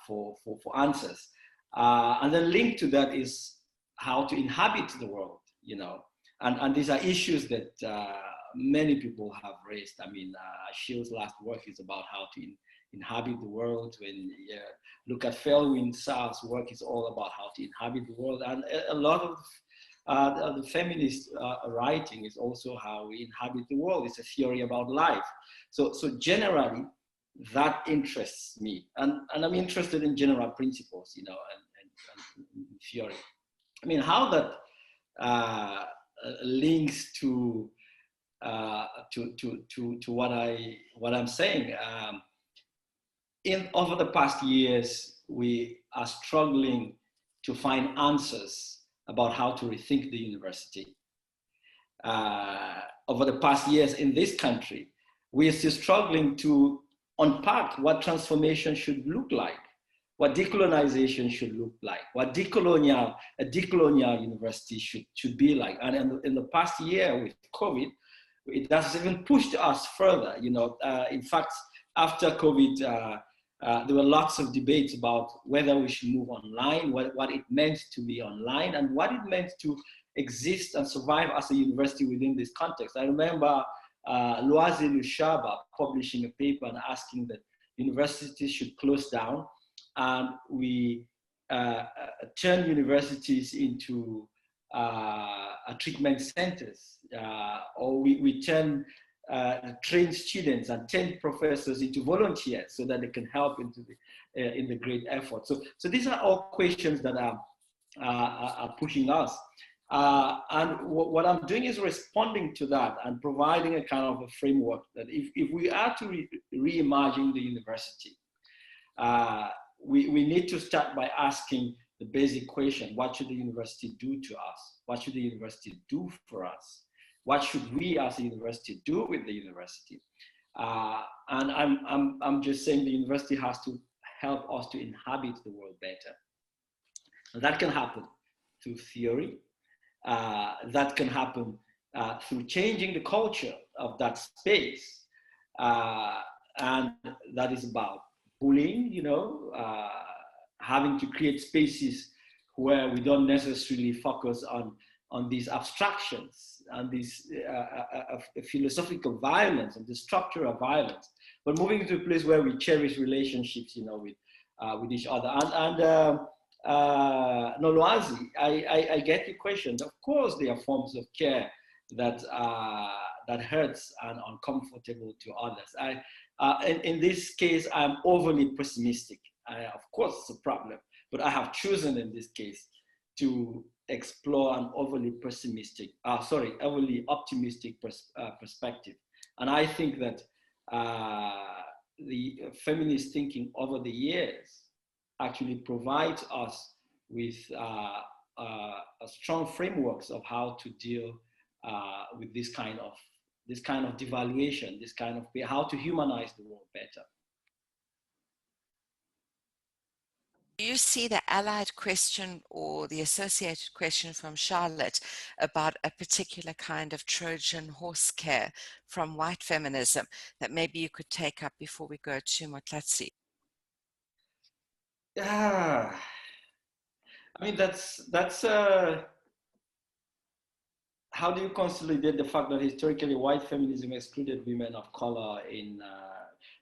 for answers. And then linked to that is how to inhabit the world, you know. And these are issues that many people have raised. I mean, Shill's last work is about how to inhabit the world. When you look at Felwyn Sarr's work, is all about how to inhabit the world. And a lot of the feminist writing is also how we inhabit the world. It's a theory about life. So generally, that interests me. And I'm interested in general principles, you know, and theory. I mean, how that links to what I'm saying. Over the past years, we are struggling to find answers about how to rethink the university. Over the past years in this country, we are still struggling to unpack what transformation should look like, what decolonization should look like, what a decolonial university should be like. And in the past year with COVID, it has even pushed us further. You know, in fact, after COVID, there were lots of debates about whether we should move online, what it meant to be online, and what it meant to exist and survive as a university within this context. I remember Loise Lushaba publishing a paper and asking that universities should close down, and we turn universities into treatment centers, or we turn trained students and 10 professors into volunteers so that they can help into the, in the great effort. So these are all questions that are pushing us. And what I'm doing is responding to that and providing a kind of a framework that if we are to reimagine the university, we need to start by asking the basic question: what should the university do to us? What should the university do for us? What should we as a university do with the university? And I'm just saying the university has to help us to inhabit the world better. And that can happen through theory. That can happen through changing the culture of that space. And that is about bullying, you know, having to create spaces where we don't necessarily focus on these abstractions and this philosophical violence and the structural violence, but moving to a place where we cherish relationships, you know, with each other. Noloazi, I get your question. Of course, there are forms of care that that hurts and uncomfortable to others. In this case, I'm overly pessimistic. Of course, it's a problem, but I have chosen in this case to explore an overly pessimistic, overly optimistic perspective. And I think that the feminist thinking over the years actually provides us with strong frameworks of how to deal with this kind of devaluation, this kind of how to humanize the world better. Do you see the allied question or the associated question from Charlotte about a particular kind of Trojan horse care from white feminism that maybe you could take up before we go to Motlatsi? Yeah, I mean, that's how do you consolidate the fact that historically white feminism excluded women of color in,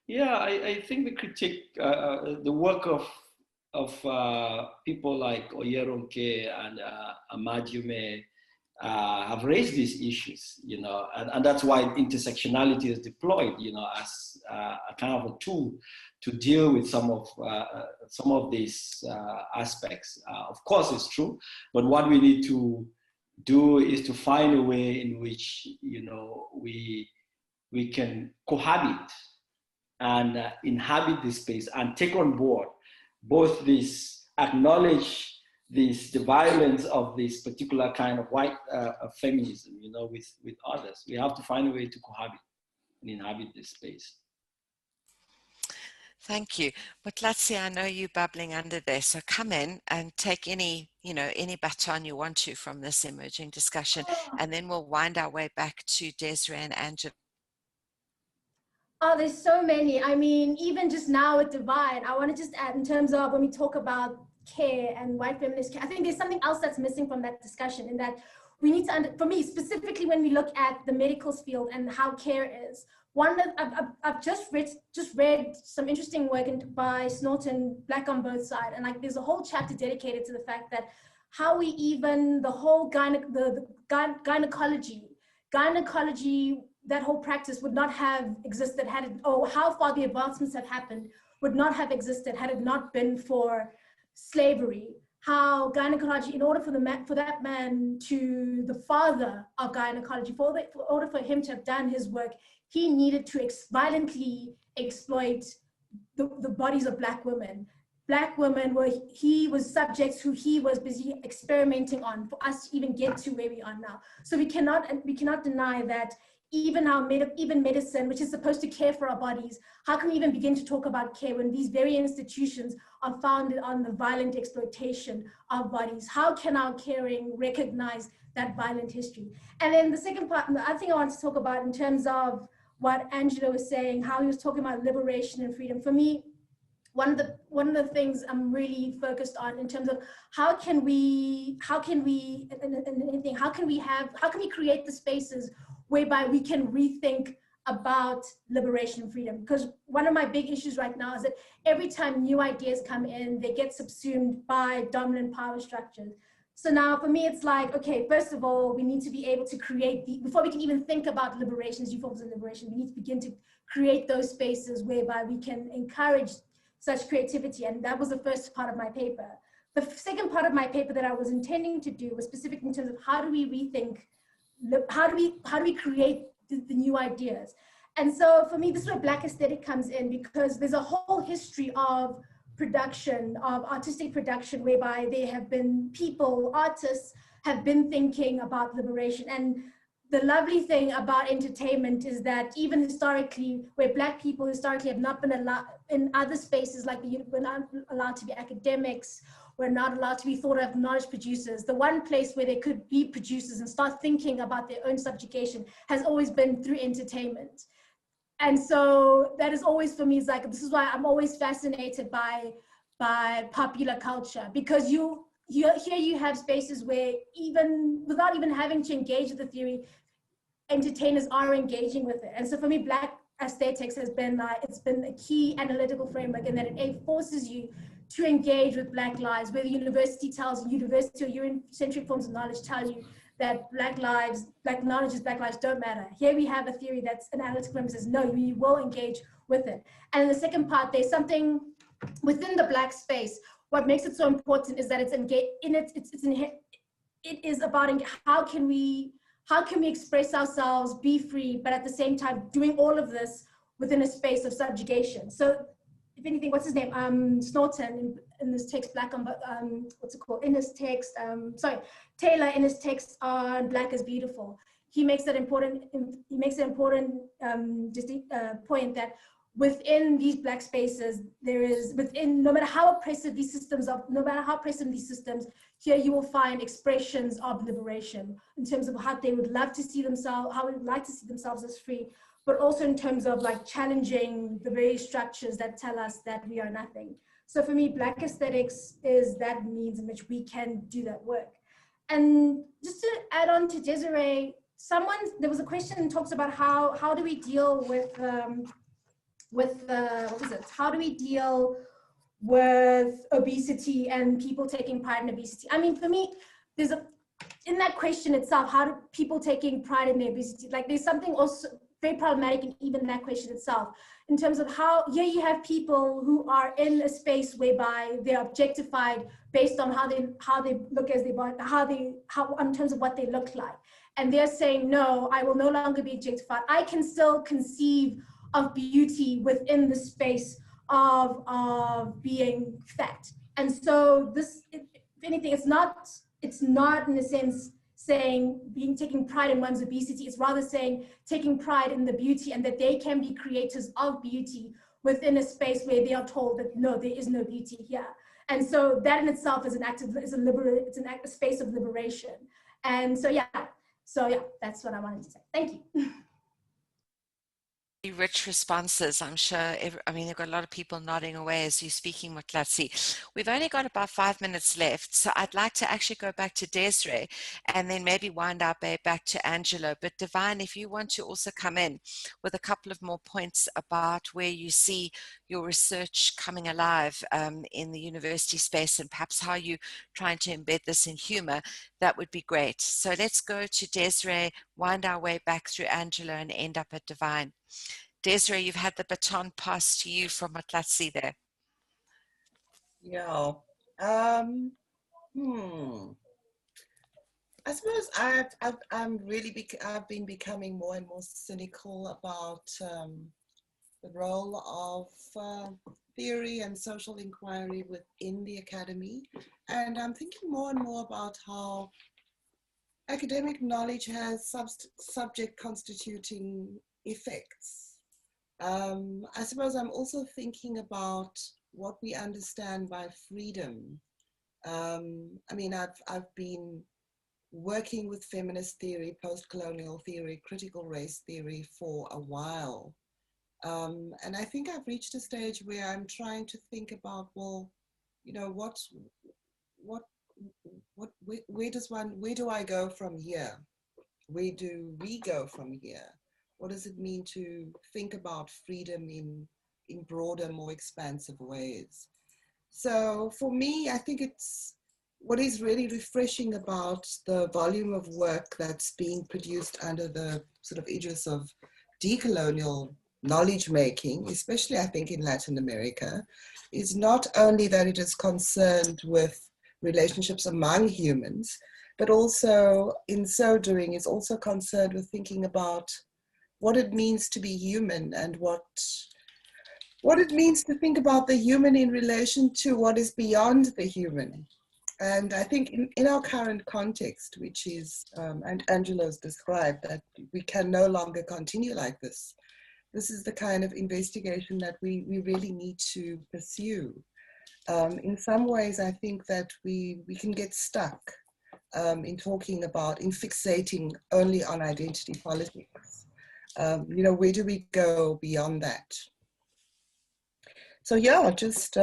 I think the critique, the work of people like Oyeronke and Amajume have raised these issues, you know, and that's why intersectionality is deployed, you know, as a kind of a tool to deal with some of these aspects. Of course, it's true, but what we need to do is to find a way in which, you know, we can cohabit and inhabit this space and take on board both this, acknowledge this, the violence of this particular kind of white feminism, you know, with others. We have to find a way to cohabit and inhabit this space. Thank you. Motlatsi, I know you're bubbling under there, so come in and take any baton you want to from this emerging discussion, and then we'll wind our way back to Desiree and Angela. Oh, there's so many. I mean, even just now at Divine, I want to just add in terms of when we talk about care and white feminist care, I think there's something else that's missing from that discussion, in that we need to, for me, specifically when we look at the medical field and how care is, I've just read some interesting work by Snorton, Black on Both Sides, and like there's a whole chapter dedicated to the fact that how we even, the whole gynecology, that whole practice would not have existed had it, or how far the advancements have happened would not have existed had it not been for slavery. How gynecology, in order for that man to the father of gynecology, in order for him to have done his work, he needed to violently exploit the bodies of Black women. Black women he was subjects who he was busy experimenting on for us to even get to where we are now. So we cannot deny that even medicine, which is supposed to care for our bodies, how can we even begin to talk about care when these very institutions are founded on the violent exploitation of bodies? How can our caring recognize that violent history? And then the second part, the other thing I want to talk about in terms of what Angelo was saying, how he was talking about liberation and freedom. For me, one of the things I'm really focused on in terms of how can we create the spaces whereby we can rethink about liberation and freedom. Because one of my big issues right now is that every time new ideas come in, they get subsumed by dominant power structures. So now for me, it's like, okay, first of all, we need to be able to create before we can even think about liberations, new forms of liberation, we need to begin to create those spaces whereby we can encourage such creativity. And that was the first part of my paper. The second part of my paper that I was intending to do was specific in terms of how do we rethink, how do we create the new ideas. And so for me, this is where Black aesthetic comes in, because there's a whole history of production, of artistic production, whereby there have been people, artists have been thinking about liberation. And the lovely thing about entertainment is that even historically, where Black people historically have not been allowed in other spaces, like we're not allowed to be academics, we're not allowed to be thought of knowledge producers. The one place where they could be producers and start thinking about their own subjugation has always been through entertainment. And so that is always for me, is like, this is why I'm always fascinated by popular culture, because here you have spaces where even without even having to engage with the theory, entertainers are engaging with it. And so for me, Black aesthetics has been, it's been a key analytical framework in that it forces you to engage with Black lives, where the university tells you, university or Eurocentric forms of knowledge tell you that Black lives, Black knowledge is Black lives don't matter. Here we have a theory that's an analytical framework that says, no, you will engage with it. And in the second part, there's something within the Black space. What makes it so important is that it's engaged in it is about how can we express ourselves, be free, but at the same time doing all of this within a space of subjugation. So if anything, what's his name? Snorton in this text, Black on, what's it called? In his text, Taylor in his text on Black is Beautiful. He makes that important, point that within these Black spaces, there is, no matter how oppressive these systems are, here you will find expressions of liberation in terms of how they would love to see themselves, how we would like to see themselves as free, but also in terms of like challenging the very structures that tell us that we are nothing. So for me, Black aesthetics is that means in which we can do that work. And just to add on to Desiree, there was a question that talks about how do we deal with how do we deal with obesity and people taking pride in obesity? I mean, for me, in that question itself, how do people taking pride in their obesity, like there's something also very problematic in even that question itself, in terms of how, here you have people who are in a space whereby they're objectified based on how they look as they body, in terms of what they look like. And they're saying, no, I will no longer be objectified. I can still conceive of beauty within the space of being fat. And so this, if anything, it's not in a sense saying taking pride in one's obesity. It's rather saying taking pride in the beauty and that they can be creators of beauty within a space where they are told that no, there is no beauty here. And so that in itself is a space of liberation. And so yeah, that's what I wanted to say. Thank you. Rich responses. I'm sure, I mean, they've got a lot of people nodding away as you're speaking, Motlatsi. We've only got about 5 minutes left, so I'd like to actually go back to Desiree and then maybe wind our way back to Angelo. But Divine, if you want to also come in with a couple of more points about where you see your research coming alive in the university space and perhaps how you're trying to embed this in humor, that would be great. So let's go to Desiree, wind our way back through Angelo and end up at Divine. Desiree, you've had the baton passed to you from Motlatsi there. Yeah. I suppose I've been becoming more and more cynical about the role of theory and social inquiry within the academy. And I'm thinking more and more about how academic knowledge has subject constituting effects. I suppose I'm also thinking about what we understand by freedom. I mean, I've been working with feminist theory, post-colonial theory, critical race theory for a while. And I think I've reached a stage where I'm trying to think about, well, you know, where do I go from here? where do we go from here? What does it mean to think about freedom in broader, more expansive ways? So for me, I think it's what is really refreshing about the volume of work that's being produced under the sort of aegis of decolonial knowledge making, especially I think in Latin America, is not only that it is concerned with relationships among humans, but also in so doing is also concerned with thinking about what it means to be human and what it means to think about the human in relation to what is beyond the human. And I think in our current context, which is, and Angelo's described, that we can no longer continue like this. This is the kind of investigation that we really need to pursue. In some ways, I think that we can get stuck in talking about, in fixating only on identity politics. You know, where do we go beyond that? So yeah, just,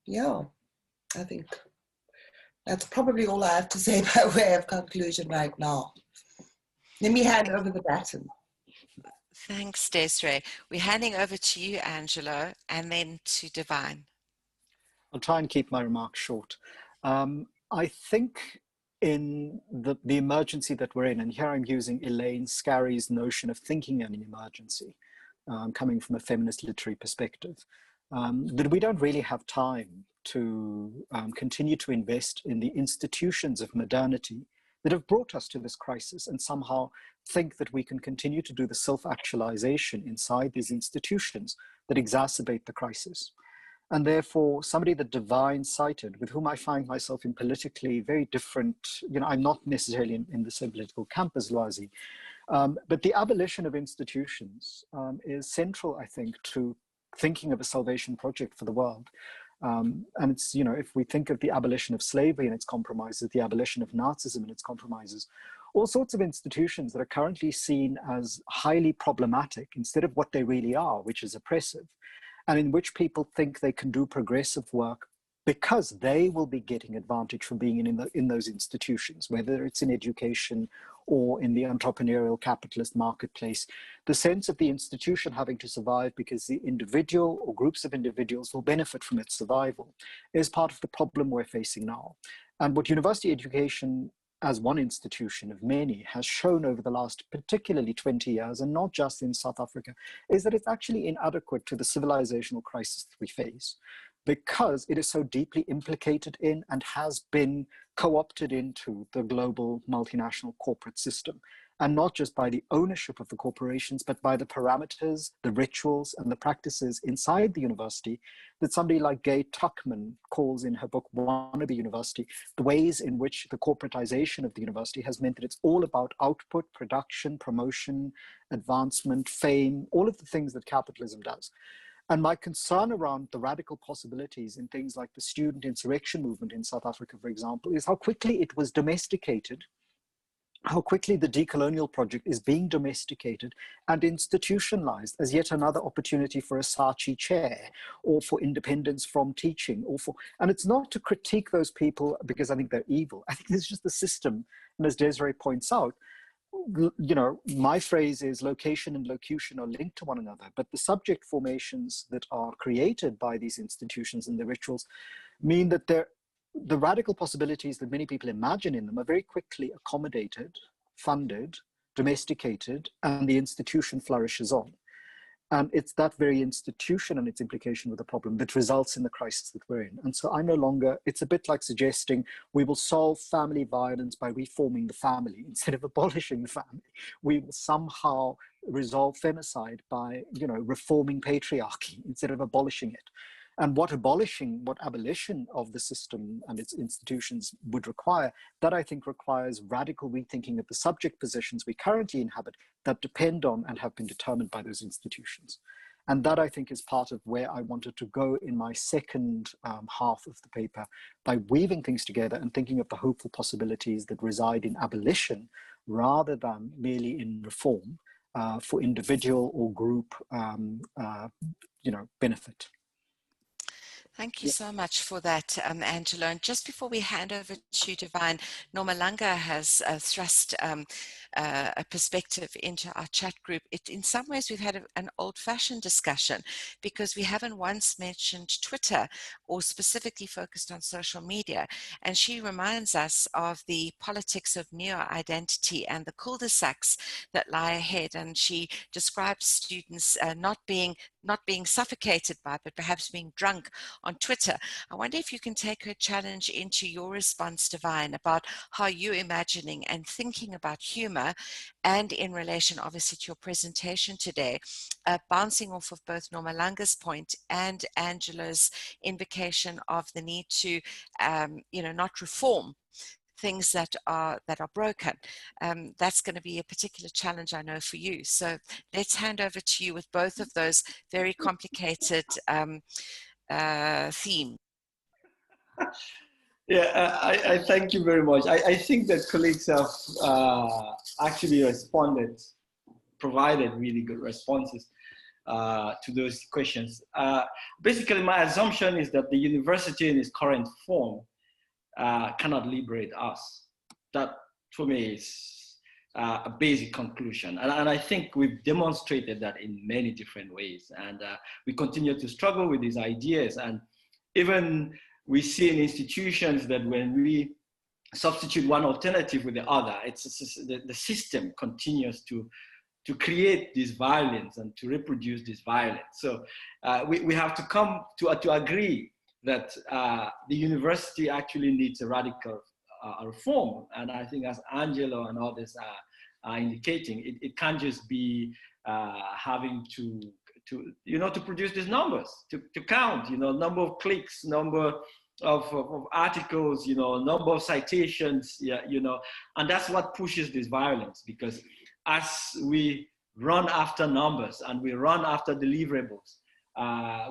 yeah, I think that's probably all I have to say by way of conclusion right now. Let me hand over the baton. Thanks, Desiree. We're handing over to you, Angelo, and then to Divine. I'll try and keep my remarks short. I think in the emergency that we're in, and here I'm using Elaine Scarry's notion of thinking in an emergency, coming from a feminist literary perspective, that we don't really have time to continue to invest in the institutions of modernity that have brought us to this crisis and somehow think that we can continue to do the self-actualization inside these institutions that exacerbate the crisis. And therefore, somebody that Divine cited, with whom I find myself in politically very different, you know, I'm not necessarily in the same political camp as Lwazi, but the abolition of institutions is central, I think, to thinking of a salvation project for the world. And it's, you know, if we think of the abolition of slavery and its compromises, the abolition of Nazism and its compromises, all sorts of institutions that are currently seen as highly problematic instead of what they really are, which is oppressive, and in which people think they can do progressive work because they will be getting advantage from being in those institutions, whether it's in education or in the entrepreneurial capitalist marketplace. The sense of the institution having to survive because the individual or groups of individuals will benefit from its survival is part of the problem we're facing now. And what university education as one institution of many has shown over the last particularly 20 years, and not just in South Africa, is that it's actually inadequate to the civilizational crisis that we face, because it is so deeply implicated in and has been co-opted into the global multinational corporate system. And not just by the ownership of the corporations, but by the parameters, the rituals, and the practices inside the university that somebody like Gay Tuckman calls in her book, Wannabe University, the ways in which the corporatization of the university has meant that it's all about output, production, promotion, advancement, fame, all of the things that capitalism does. And my concern around the radical possibilities in things like the student insurrection movement in South Africa, for example, is how quickly it was domesticated, how quickly the decolonial project is being domesticated and institutionalized as yet another opportunity for a Saatchi chair or for independence from teaching and it's not to critique those people because I think they're evil. I think it's just the system. And as Desiree points out, you know, my phrase is location and locution are linked to one another, but the subject formations that are created by these institutions and the rituals mean that the radical possibilities that many people imagine in them are very quickly accommodated, funded, domesticated, and the institution flourishes on. And it's that very institution and its implication with the problem that results in the crisis that we're in. And so it's a bit like suggesting we will solve family violence by reforming the family instead of abolishing the family. We will somehow resolve femicide by, you know, reforming patriarchy instead of abolishing it. And what abolition of the system and its institutions would require, that I think requires radical rethinking of the subject positions we currently inhabit that depend on and have been determined by those institutions. And that I think is part of where I wanted to go in my second half of the paper, by weaving things together and thinking of the hopeful possibilities that reside in abolition rather than merely in reform for individual or group benefit. Thank you so much for that, Angela. And just before we hand over to Divine, Nomalanga has thrust a perspective into our chat group. In some ways, we've had an old-fashioned discussion because we haven't once mentioned Twitter or specifically focused on social media. And she reminds us of the politics of neo-identity and the cul-de-sacs that lie ahead. And she describes students not being suffocated by, but perhaps being drunk on Twitter. I wonder if you can take her challenge into your response, Divine, about how you're imagining and thinking about humor, and in relation, obviously, to your presentation today, bouncing off of both Nomalanga's point and Angela's invocation of the need to, not reform things that are broken. That's going to be a particular challenge, I know, for you. So let's hand over to you with both of those very complicated theme. Yeah, I thank you very much. I think that colleagues have actually provided really good responses to those questions. Basically, my assumption is that the university in its current form cannot liberate us. That, for me, is a basic conclusion. And I think we've demonstrated that in many different ways. And we continue to struggle with these ideas. And even we see in institutions that when we substitute one alternative with the other, the system continues to create this violence and to reproduce this violence. So we have to come to agree that the university actually needs a radical reform. And I think, as Angelo and others are indicating, it can't just be having to produce these numbers, to count, number of clicks, number of articles, number of citations, and that's what pushes this violence, because as we run after numbers and we run after deliverables,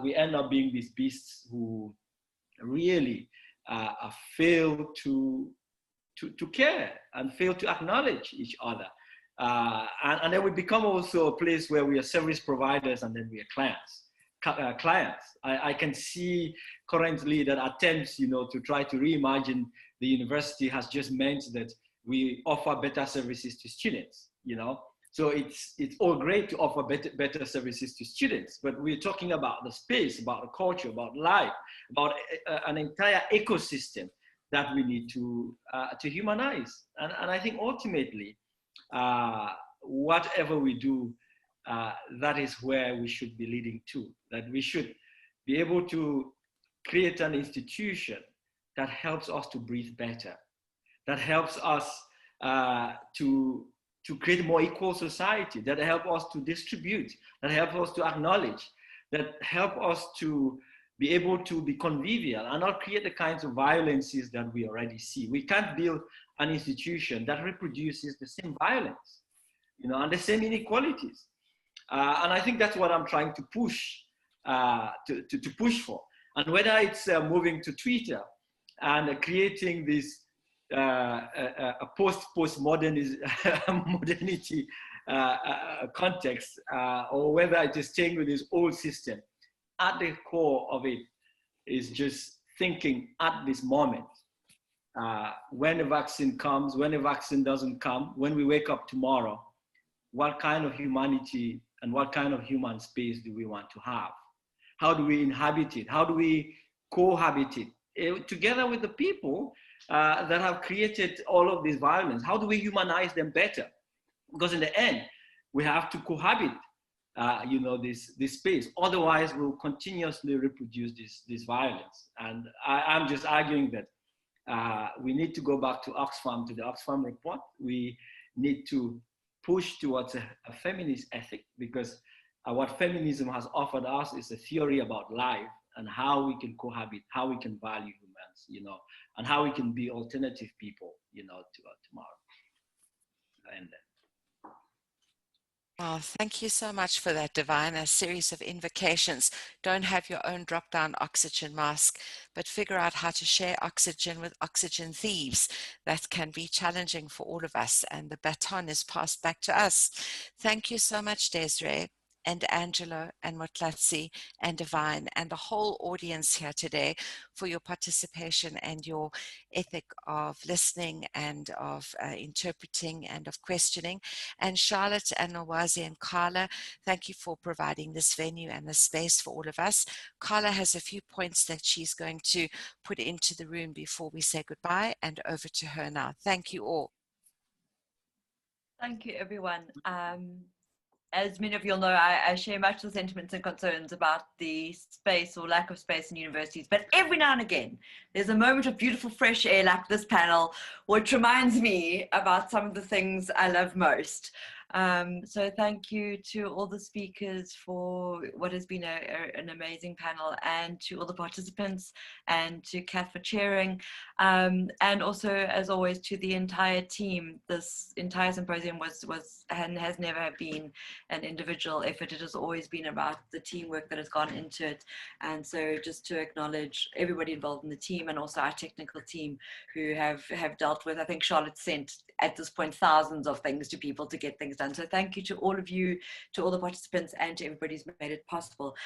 we end up being these beasts who really fail to care and fail to acknowledge each other. And then we become also a place where we are service providers and then we are clients. I can see currently that attempts, to try to reimagine the university has just meant that we offer better services to students, So it's all great to offer better services to students, but we're talking about the space, about the culture, about life, about an entire ecosystem that we need to humanize. And I think ultimately, whatever we do, that is where we should be leading to, that we should be able to create an institution that helps us to breathe better, that helps us to create a more equal society, that help us to distribute, that help us to acknowledge, that help us to be able to be convivial and not create the kinds of violences that we already see. We can't build an institution that reproduces the same violence, and the same inequalities. And I think that's what I'm trying to push, to push for. And whether it's moving to Twitter and creating this a post-modernity context, or whether it is staying with this old system, at the core of it is just thinking at this moment, when a vaccine comes, when a vaccine doesn't come, when we wake up tomorrow, what kind of humanity and what kind of human space do we want to have? How do we inhabit it? How do we cohabit it together with the people that have created all of this violence? How do we humanize them better? Because in the end, we have to cohabit, this space. Otherwise, we'll continuously reproduce this violence. And I'm just arguing that we need to go back to Oxfam, to the Oxfam report. We need to push towards a feminist ethic, because what feminism has offered us is a theory about life and how we can cohabit, how we can value humans, and how we can be alternative people, to tomorrow. And then. Oh, thank you so much for that, Divine. A series of invocations. Don't have your own drop-down oxygen mask, but figure out how to share oxygen with oxygen thieves. That can be challenging for all of us, and the baton is passed back to us. Thank you so much, Desiree. and Angelo and Motlatsi and Divine and the whole audience here today for your participation and your ethic of listening and of interpreting and of questioning. And Charlotte and Nwazi and Carla, thank you for providing this venue and this space for all of us. Carla has a few points that she's going to put into the room before we say goodbye, and over to her now. Thank you all. Thank you, everyone. As many of you all know, I share much of the sentiments and concerns about the space or lack of space in universities, but every now and again, there's a moment of beautiful fresh air like this panel, which reminds me about some of the things I love most. So thank you to all the speakers for what has been an amazing panel, and to all the participants, and to Kath for chairing, and also, as always, to the entire team. This entire symposium was and has never been an individual effort. It has always been about the teamwork that has gone into it. And so just to acknowledge everybody involved in the team, and also our technical team who have dealt with, I think Charlotte sent at this point thousands of things to people to get things done. So thank you to all of you, to all the participants, and to everybody who's made it possible.